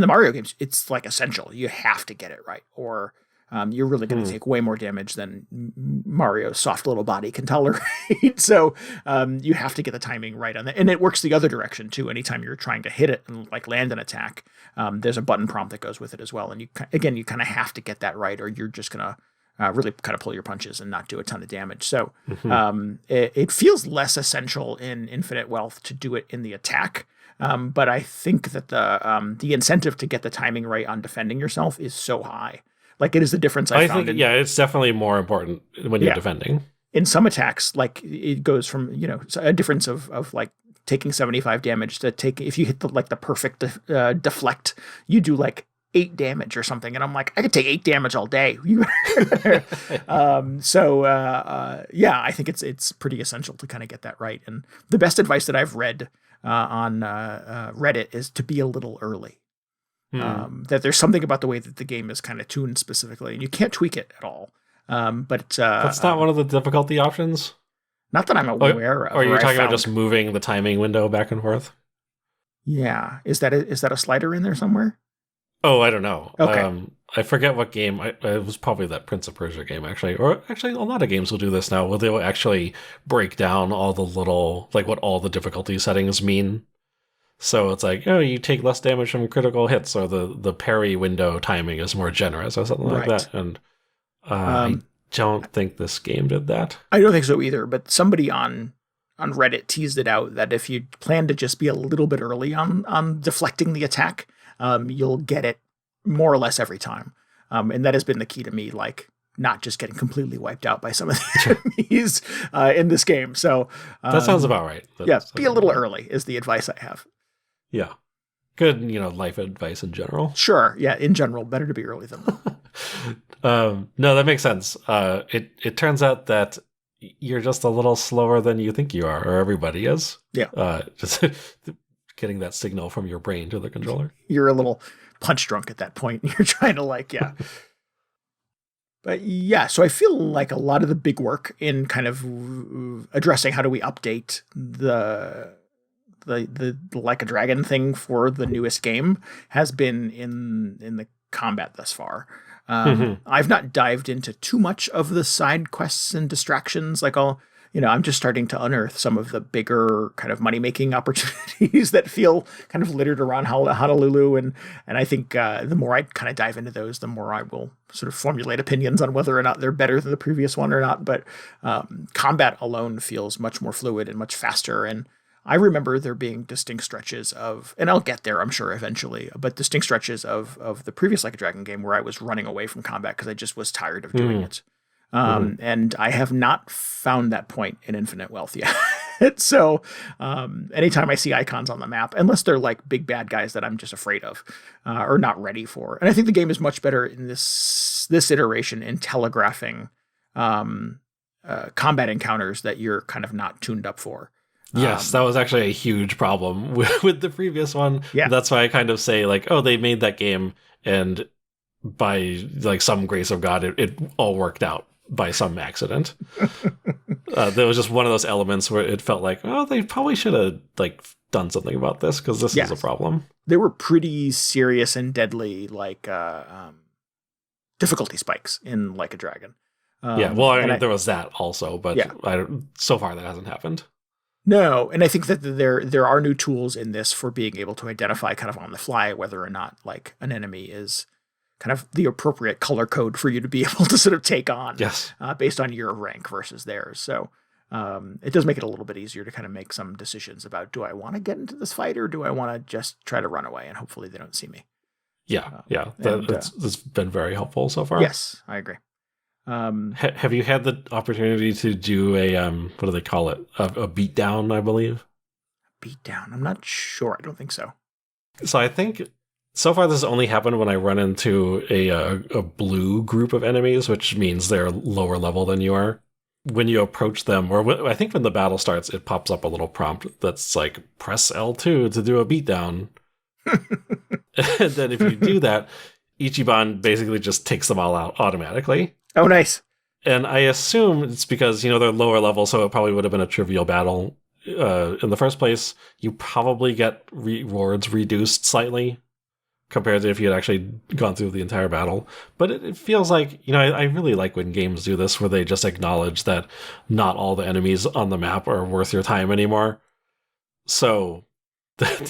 Mario games, it's like essential. You have to get it right, or you're really going to take way more damage than Mario's soft little body can tolerate. So you have to get the timing right on that. And it works the other direction too. Anytime you're trying to hit it and like land an attack, there's a button prompt that goes with it as well. And you kind of have to get that right, or you're just going to really kind of pull your punches and not do a ton of damage. So Mm-hmm. it feels less essential in Infinite Wealth to do it in the attack. But I think that the incentive to get the timing right on defending yourself is so high. Like, it is the difference I found. Think, it's definitely more important when you're defending. In some attacks, like, it goes from, a difference of like taking 75 damage to if you hit the perfect deflect, you do like 8 damage or something. And I'm like, I could take 8 damage all day. I think it's pretty essential to kind of get that right. And the best advice that I've read on Reddit is to be a little early. That there's something about the way that the game is kind of tuned specifically, and you can't tweak it at all. But that's not one of the difficulty options. Not that I'm aware of. Or you're talking about just moving the timing window back and forth? Yeah, is that a slider in there somewhere? Oh, I don't know. Okay. I forget what game. It was probably that Prince of Persia game, actually. Or actually, a lot of games will do this now, where they'll actually break down all the little, like, what all the difficulty settings mean. So it's like, you take less damage from critical hits, or the parry window timing is more generous, or something like that. And I don't think this game did that. I don't think so either, but somebody on Reddit teased it out that if you plan to just be a little bit early on deflecting the attack, you'll get it more or less every time. And that has been the key to me, like, not just getting completely wiped out by some of the enemies in this game. So that sounds about right. Be a little early is the advice I have. Yeah. Good, life advice in general. Sure. Yeah. In general, better to be early than late. No, that makes sense. It turns out that you're just a little slower than you think you are, or everybody is. Yeah. Just getting that signal from your brain to the controller. You're a little punch drunk at that point. You're trying to But yeah, so I feel like a lot of the big work in kind of addressing how do we update the Like a Dragon thing for the newest game has been in the combat thus far. I've not dived into too much of the side quests and distractions. Like, I'm just starting to unearth some of the bigger kind of money-making opportunities that feel kind of littered around Honolulu. And I think the more I kind of dive into those, the more I will sort of formulate opinions on whether or not they're better than the previous one or not. But combat alone feels much more fluid and much faster. And I remember there being distinct stretches of, and I'll get there, I'm sure, eventually, but distinct stretches of the previous Like a Dragon game where I was running away from combat because I just was tired of doing it. And I have not found that point in Infinite Wealth yet. So anytime I see icons on the map, unless they're like big bad guys that I'm just afraid of or not ready for. And I think the game is much better in this iteration in telegraphing combat encounters that you're kind of not tuned up for. Yes, that was actually a huge problem with the previous one. Yeah. That's why I kind of say, like, they made that game, and by, like, some grace of God, it all worked out by some accident. There was just one of those elements where it felt like, they probably should have, like, done something about this, because this is a problem. There were pretty serious and deadly, like, difficulty spikes in Like a Dragon. There was that also, but so far that hasn't happened. No, and I think that there are new tools in this for being able to identify kind of on the fly whether or not like an enemy is kind of the appropriate color code for you to be able to sort of take on. Yes. Based on your rank versus theirs. So it does make it a little bit easier to kind of make some decisions about, do I want to get into this fight or do I want to just try to run away and hopefully they don't see me? That's been very helpful so far. Yes, I agree. Have you had the opportunity to do a what do they call it? A beatdown, I believe. Beatdown? I'm not sure. I don't think so. So I think so far this has only happened when I run into a blue group of enemies, which means they're lower level than you are. When you approach them, or I think when the battle starts, it pops up a little prompt that's like, press L2 to do a beatdown. And then if you do that, Ichiban basically just takes them all out automatically. Oh, nice. And I assume it's because, they're lower level, so it probably would have been a trivial battle in the first place. You probably get rewards reduced slightly compared to if you had actually gone through the entire battle. But it feels like, I really like when games do this, where they just acknowledge that not all the enemies on the map are worth your time anymore. So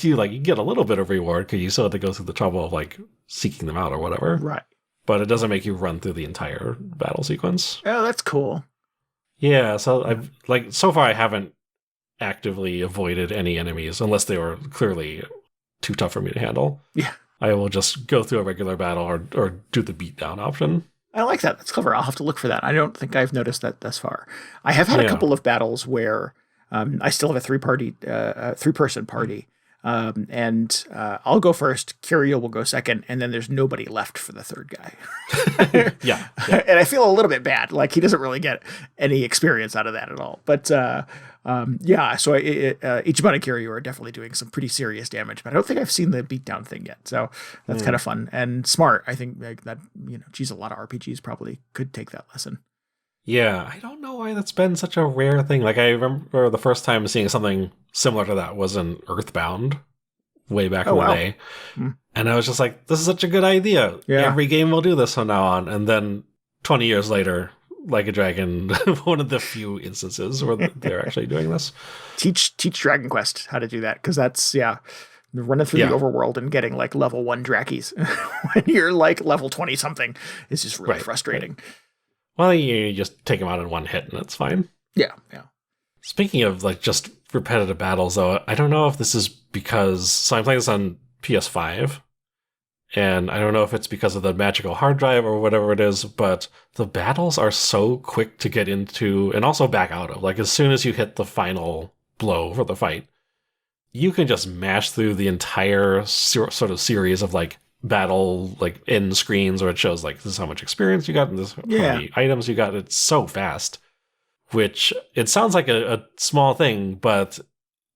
you get a little bit of reward because you still have to go through the trouble of like seeking them out or whatever. Right. but it doesn't make you run through the entire battle sequence. Oh, that's cool. Yeah, so I've so far I haven't actively avoided any enemies unless they were clearly too tough for me to handle. Yeah. I will just go through a regular battle or do the beatdown option. I like that. That's clever. I'll have to look for that. I don't think I've noticed that thus far. I have had a couple of battles where I still have a three-person party. And I'll go first, Kiryu will go second, and then there's nobody left for the third guy. Yeah. And I feel a little bit bad. Like, he doesn't really get any experience out of that at all. But so Ichiban and Kiryu are definitely doing some pretty serious damage, but I don't think I've seen the beatdown thing yet. So that's kind of fun and smart. I think that, geez, a lot of RPGs probably could take that lesson. Yeah, I don't know why that's been such a rare thing. Like, I remember the first time seeing something similar to that was in Earthbound, way back in the day. And I was just like, this is such a good idea. Yeah. Every game will do this from now on. And then 20 years later, Like a Dragon, one of the few instances where they're actually doing this. Teach Dragon Quest how to do that, because that's, running through the overworld and getting like level 1 Drakis when you're like level 20 something is just really frustrating. Right. Well, you just take them out in one hit and it's fine. Yeah. Speaking of like just repetitive battles, though, I don't know if this is because... So I'm playing this on PS5, and I don't know if it's because of the magical hard drive or whatever it is, but the battles are so quick to get into and also back out of. Like, as soon as you hit the final blow for the fight, you can just mash through the entire sort of series of like battle like end screens where it shows like this is how much experience you got and this how many items you got. It's so fast, which it sounds like a small thing, but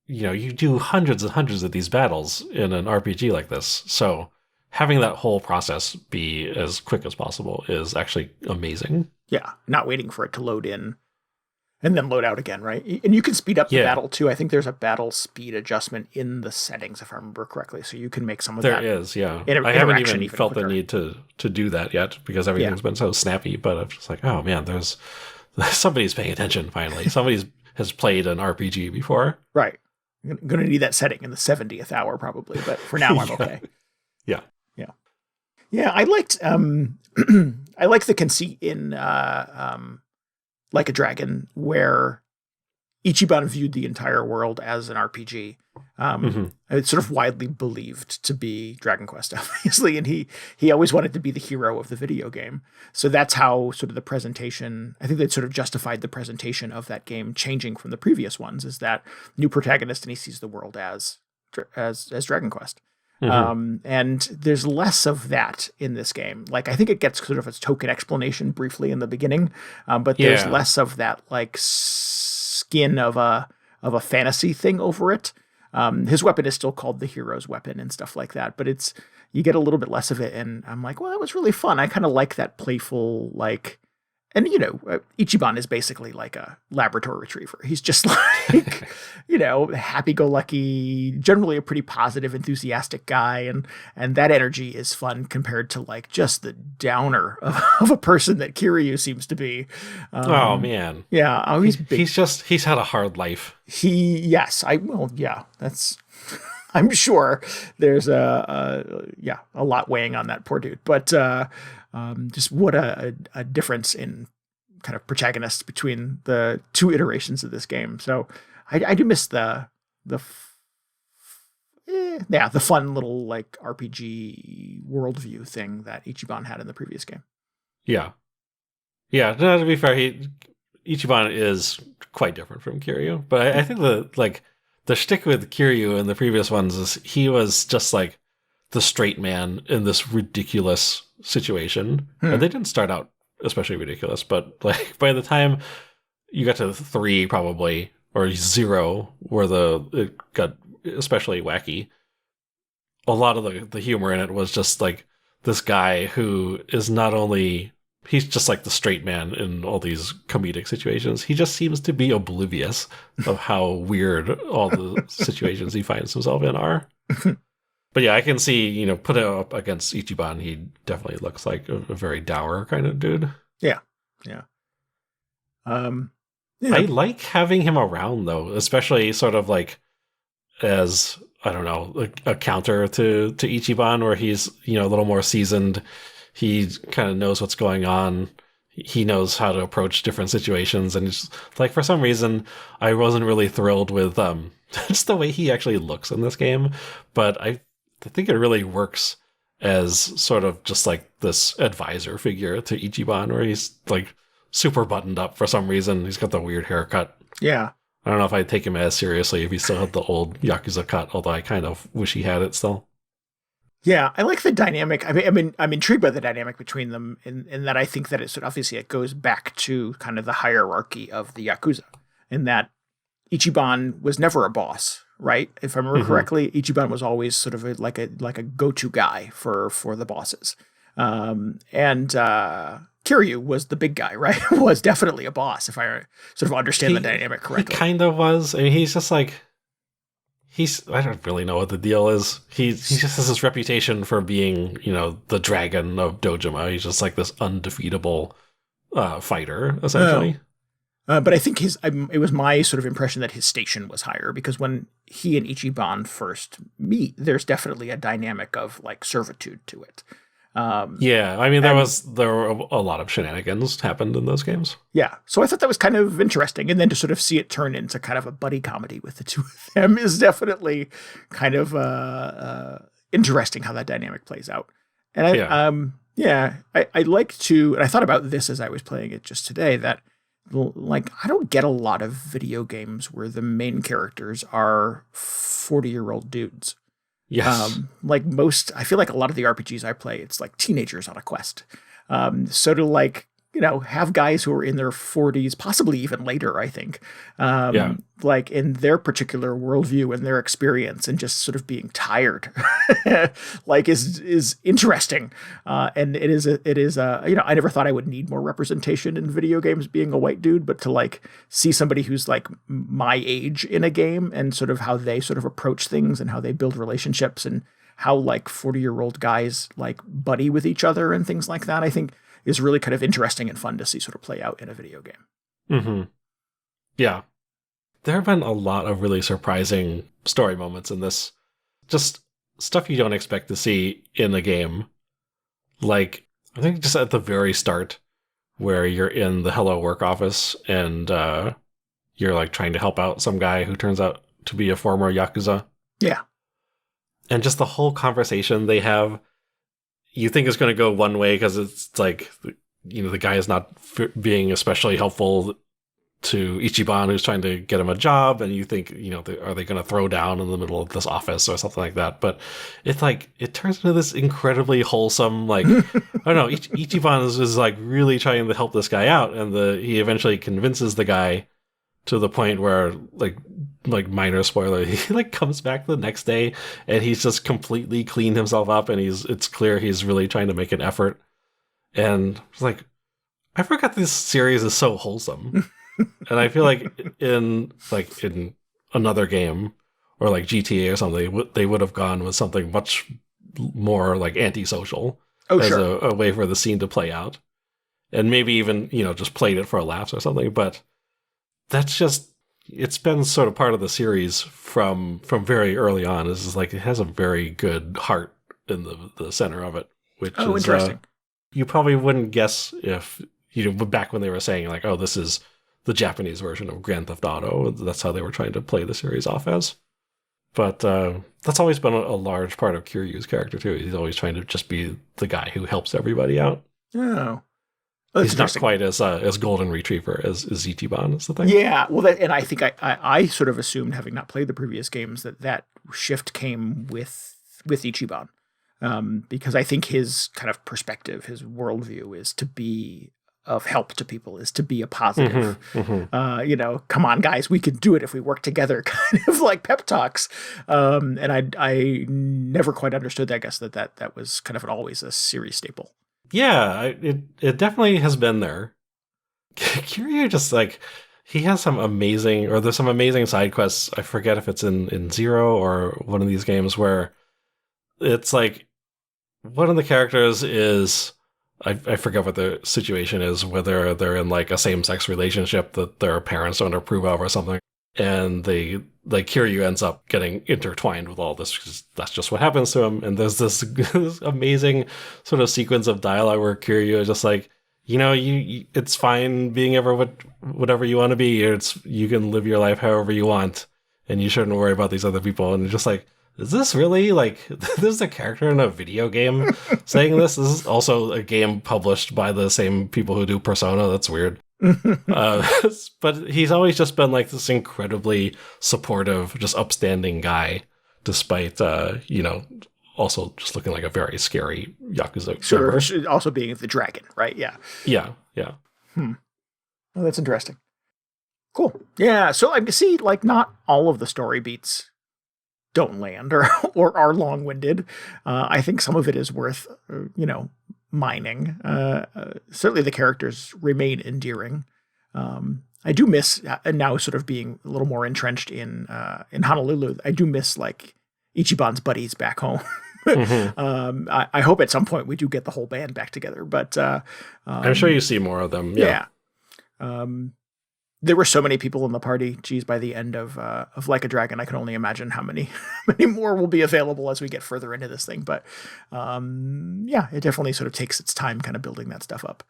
you do hundreds and hundreds of these battles in an RPG like this. So having that whole process be as quick as possible is actually amazing. Yeah, not waiting for it to load in and then load out again, right? And you can speed up the battle too. I think there's a battle speed adjustment in the settings, if I remember correctly. So you can make some of that. There is, yeah. I haven't even felt the need to do that yet because everything's been so snappy. But I'm just like, oh man, there's somebody's paying attention finally. Somebody has played an RPG before. Right. I'm going to need that setting in the 70th hour probably, but for now I'm okay. Yeah, I liked I liked the conceit in Like a Dragon, where Ichiban viewed the entire world as an RPG. It's sort of widely believed to be Dragon Quest, obviously, and he always wanted to be the hero of the video game. So that's how sort of the presentation, I think that sort of justified the presentation of that game changing from the previous ones, is that new protagonist and he sees the world as Dragon Quest. And there's less of that in this game. Like, I think it gets sort of its token explanation briefly in the beginning, but there's less of that like skin of a fantasy thing over it. His weapon is still called the hero's weapon and stuff like that, but you get a little bit less of it. And I'm like, well, that was really fun. I kind of like that playful, like, and Ichiban is basically like a Labrador retriever. He's just like, happy-go-lucky, generally a pretty positive, enthusiastic guy, and that energy is fun compared to like just the downer of a person that Kiryu seems to be. Oh man, yeah, he's big. He's had a hard life. That's. I'm sure there's a lot weighing on that poor dude, but just what a difference in kind of protagonists between the two iterations of this game. So I do miss the fun little like RPG worldview thing that Ichiban had in the previous game. Yeah. No, to be fair, Ichiban is quite different from Kiryu, but I think the shtick with Kiryu in the previous ones is he was just like the straight man in this ridiculous situation. And they didn't start out especially ridiculous, but like by the time you got to 3 probably, or 0, where it got especially wacky, a lot of the humor in it was just like this guy who is not only... He's just like the straight man in all these comedic situations. He just seems to be oblivious of how weird all the situations he finds himself in are. But yeah, I can see, put it up against Ichiban, he definitely looks like a very dour kind of dude. Yeah. I like having him around, though, especially sort of like as, I don't know, a counter to Ichiban, where he's, a little more seasoned. He kind of knows what's going on. He knows how to approach different situations, and it's like for some reason I wasn't really thrilled with just the way he actually looks in this game, but I think it really works as sort of just like this advisor figure to Ichiban, where he's like super buttoned up for some reason. He's got the weird haircut. Yeah. I don't know if I'd take him as seriously if he still had the old Yakuza cut, although I kind of wish he had it still. Yeah, I like the dynamic. I'm intrigued by the dynamic between them in that I think that it goes back to kind of the hierarchy of the Yakuza, in that Ichiban was never a boss, right? If I remember correctly, Ichiban was always sort of like a go-to guy for the bosses. And Kiryu was the big guy, right? Was definitely a boss, if I sort of understand the dynamic correctly. He kind of was. I mean, he's just like, I don't really know what the deal is. He just has this reputation for being, the dragon of Dojima. He's just like this undefeatable fighter, essentially. But I think it was my sort of impression that his station was higher, because when he and Ichiban first meet, there's definitely a dynamic of like servitude to it. Yeah, I mean, there were a lot of shenanigans happened in those games. Yeah, so I thought that was kind of interesting, and then to sort of see it turn into kind of a buddy comedy with the two of them is definitely kind of interesting how that dynamic plays out. And I like to, and I thought about this as I was playing it just today, that like I don't get a lot of video games where the main characters are 40-year-old dudes. Yes. I feel like a lot of the RPGs I play, it's like teenagers on a quest. So to like, have guys who are in their 40s, possibly even later, I think, like in their particular worldview and their experience and just sort of being tired, like is interesting. And it is, I never thought I would need more representation in video games being a white dude, but to like see somebody who's like my age in a game and sort of how they sort of approach things and how they build relationships and how like 40-year-old guys like buddy with each other and things like that, I think is really kind of interesting and fun to see sort of play out in a video game. Mm-hmm. Yeah. There have been a lot of really surprising story moments in this. Just stuff you don't expect to see in a game. Like, I think just at the very start, where you're in the Hello Work office and you're like trying to help out some guy who turns out to be a former Yakuza. Yeah. And just the whole conversation they have, you think it's going to go one way because it's like, the guy is not being especially helpful to Ichiban, who's trying to get him a job, and you think, are they going to throw down in the middle of this office or something like that? But it's like, it turns into this incredibly wholesome, like, I don't know, Ichiban is like really trying to help this guy out, and he eventually convinces the guy to the point where, like minor spoiler, he like comes back the next day and he's just completely cleaned himself up, and it's clear he's really trying to make an effort. And it's like, I forgot this series is so wholesome. And I feel like in another game or like GTA or something, they would have gone with something much more like antisocial as a way for the scene to play out, and maybe even just played it for a laugh or something. But that's just, it's been sort of part of the series from very early on. Is like it has a very good heart in the center of it, which is interesting. You probably wouldn't guess if back when they were saying like, oh, this is the Japanese version of Grand Theft Auto. That's how they were trying to play the series off as. But that's always been a large part of Kiryu's character too. He's always trying to just be the guy who helps everybody out. Oh. He's not quite as golden retriever as Ichiban is the thing. Yeah, well, and I think I sort of assumed, having not played the previous games, that shift came with Ichiban, because I think his kind of perspective, his worldview, is to be of help to people, is to be a positive. Come on, guys, we can do it if we work together, kind of like pep talks. And I never quite understood, I guess, that was kind of always a series staple. Yeah, it definitely has been there. Kiryu just like, he has there's some amazing side quests. I forget if it's in Zero or one of these games where it's like one of the characters is, I forget what the situation is, whether they're in like a same-sex relationship that their parents don't approve of or something. And they like Kiryu ends up getting intertwined with all this because that's just what happens to him. And there's this, this amazing sort of sequence of dialogue where Kiryu is just like, you it's fine being whatever you want to be. You can live your life however you want, and you shouldn't worry about these other people. And it's just like, is this really like this is a character in a video game saying this? This is also a game published by the same people who do Persona. That's weird. But he's always just been like this incredibly supportive, just upstanding guy, despite also just looking like a very scary Yakuza. Sure, also being the dragon, right? Yeah. Oh, that's interesting. Cool. Yeah, so I see, like, not all of the story beats don't land or are long-winded. I think some of it is worth, mining. Certainly the characters remain endearing. I do miss, now sort of being a little more entrenched in Honolulu, I do miss, like, Ichiban's buddies back home. Mm-hmm. I hope at some point we do get the whole band back together, but I'm sure you see more of them. Yeah. There were so many people in the party. Geez, by the end of Like a Dragon, I can only imagine how many more will be available as we get further into this thing. But it definitely sort of takes its time kind of building that stuff up.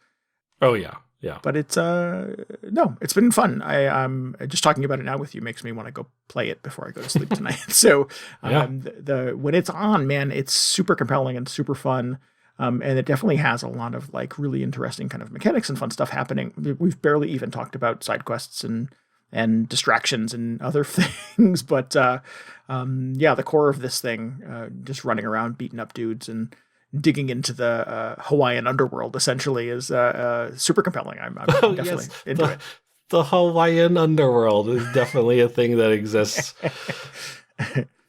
Oh yeah. Yeah. But it's it's been fun. I'm just talking about it now with you makes me want to go play it before I go to sleep tonight. So when it's on, man, it's super compelling and super fun. And it definitely has a lot of like really interesting kind of mechanics and fun stuff happening. We've barely even talked about side quests and distractions and other things. But the core of this thing, just running around beating up dudes and digging into the Hawaiian underworld essentially is super compelling. I'm definitely into it. The Hawaiian underworld is definitely a thing that exists.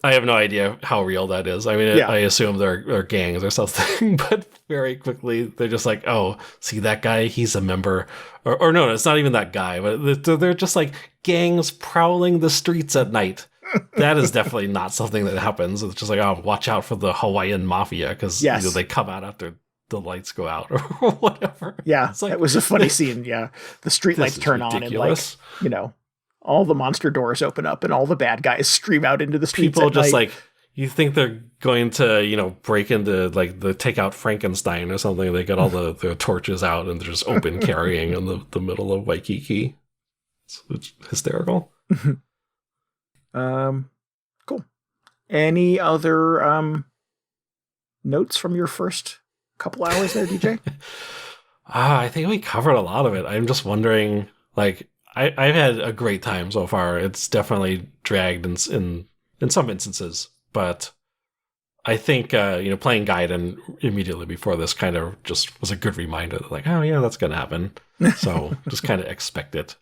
I have no idea how real that is. I mean, I assume they're gangs or something, but very quickly they're just like, oh, see that guy? He's a member. Or no, it's not even that guy, but they're just like gangs prowling the streets at night. That is definitely not something that happens. It's just like, oh, watch out for the Hawaiian mafia because they come out after the lights go out or whatever. Yeah, it's like, it was a funny scene. Yeah, the street lights turn ridiculous. On and like, all the monster doors open up and all the bad guys stream out into the streets. People just night. like, you think they're going to, break into like take out Frankenstein or something. They got all the torches out and they're just open carrying in the middle of Waikiki. It's hysterical. Cool. Any other notes from your first couple hours there, DJ? I think we covered a lot of it. I'm just wondering, like, I've had a great time so far. It's definitely dragged in some instances, but I think playing Gaiden immediately before this kind of just was a good reminder that, like, oh yeah, that's gonna happen. So just kind of expect it.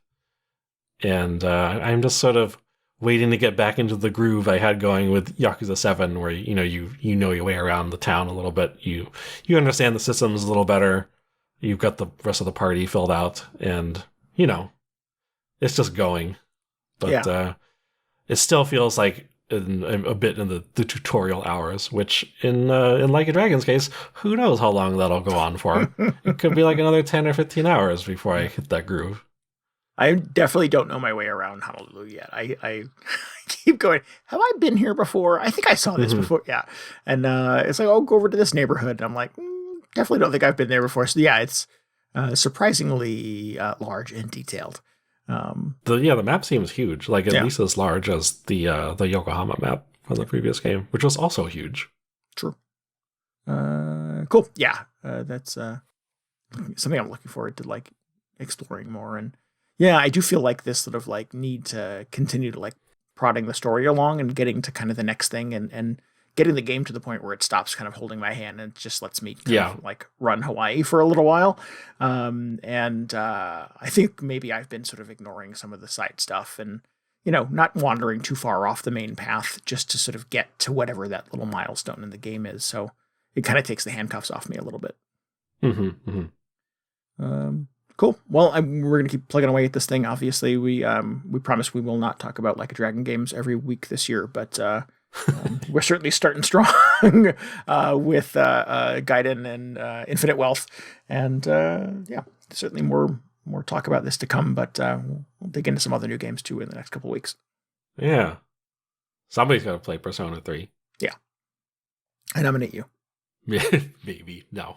And I'm just sort of waiting to get back into the groove I had going with Yakuza 7, where you know your way around the town a little bit. You understand the systems a little better. You've got the rest of the party filled out, and it's just going. But it still feels like a bit in the tutorial hours, which in Like a Dragon's case, who knows how long that'll go on for. It could be like another 10 or 15 hours before I hit that groove. I definitely don't know my way around Honolulu yet. I keep going, have I been here before? I think I saw this before. Yeah. And it's like, oh, go over to this neighborhood. And I'm like, definitely don't think I've been there before. So yeah, it's surprisingly large and detailed. The map seems huge, like at least as large as the Yokohama map from the previous game, which was also huge. True. Cool. Yeah. That's something I'm looking forward to, like, exploring more. And yeah, I do feel like this sort of like need to continue to like prodding the story along and getting to kind of the next thing and getting the game to the point where it stops kind of holding my hand and just lets me kind of like run Hawaii for a little while. I think maybe I've been sort of ignoring some of the side stuff and, not wandering too far off the main path just to sort of get to whatever that little milestone in the game is. So it kind of takes the handcuffs off me a little bit. Cool. Well, we're going to keep plugging away at this thing. Obviously, we promise we will not talk about Like a Dragon games every week this year, but we're certainly starting strong with Gaiden and Infinite Wealth. And certainly more talk about this to come, but we'll dig into some other new games too in the next couple of weeks. Yeah. Somebody's got to play Persona 3. Yeah. I nominate you. Maybe. No.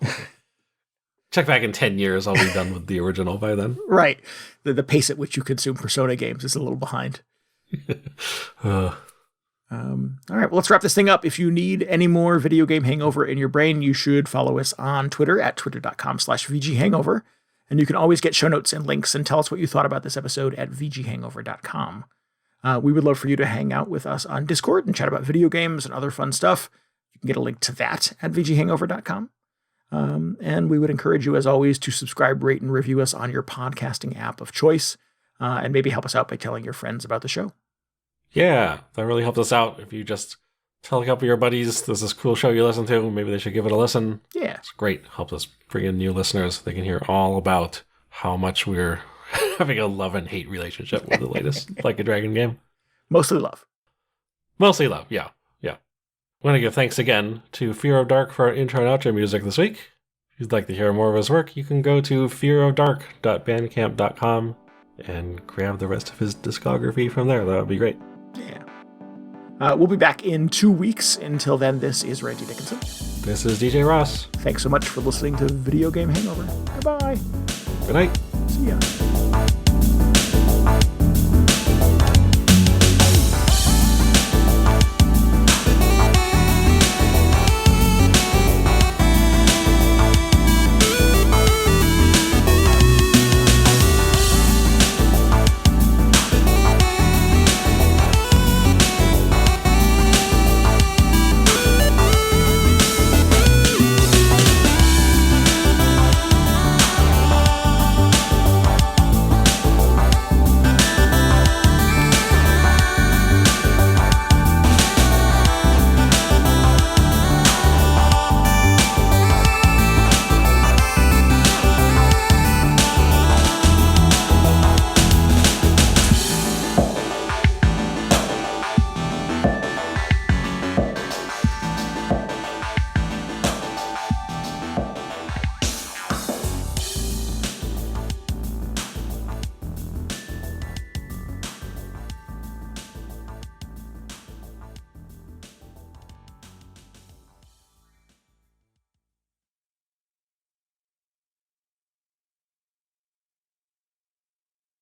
Check back in 10 years. I'll be done with the original by then. Right. The pace at which you consume Persona games is a little behind. All right, well, let's wrap this thing up. If you need any more video game hangover in your brain, you should follow us on Twitter at twitter.com/VGHangover. And you can always get show notes and links and tell us what you thought about this episode at VGHangover.com. We would love for you to hang out with us on Discord and chat about video games and other fun stuff. You can get a link to that at VGHangover.com. And we would encourage you, as always, to subscribe, rate, and review us on your podcasting app of choice. And maybe help us out by telling your friends about the show. Yeah, that really helped us out. If you just tell a couple of your buddies there's this cool show you listen to, maybe they should give it a listen. Yeah. It's great. Helps us bring in new listeners. They can hear all about how much we're having a love and hate relationship with the latest Like a Dragon game. Mostly love. Mostly love, yeah. Yeah. I want to give thanks again to Fear of Dark for our intro and outro music this week. If you'd like to hear more of his work, you can go to fearofdark.bandcamp.com and grab the rest of his discography from there. That would be great. Yeah. We'll be back in 2 weeks. Until then, this is Randy Dickinson. This is DJ Ross. Thanks so much for listening to Video Game Hangover. Goodbye. Good night. See ya.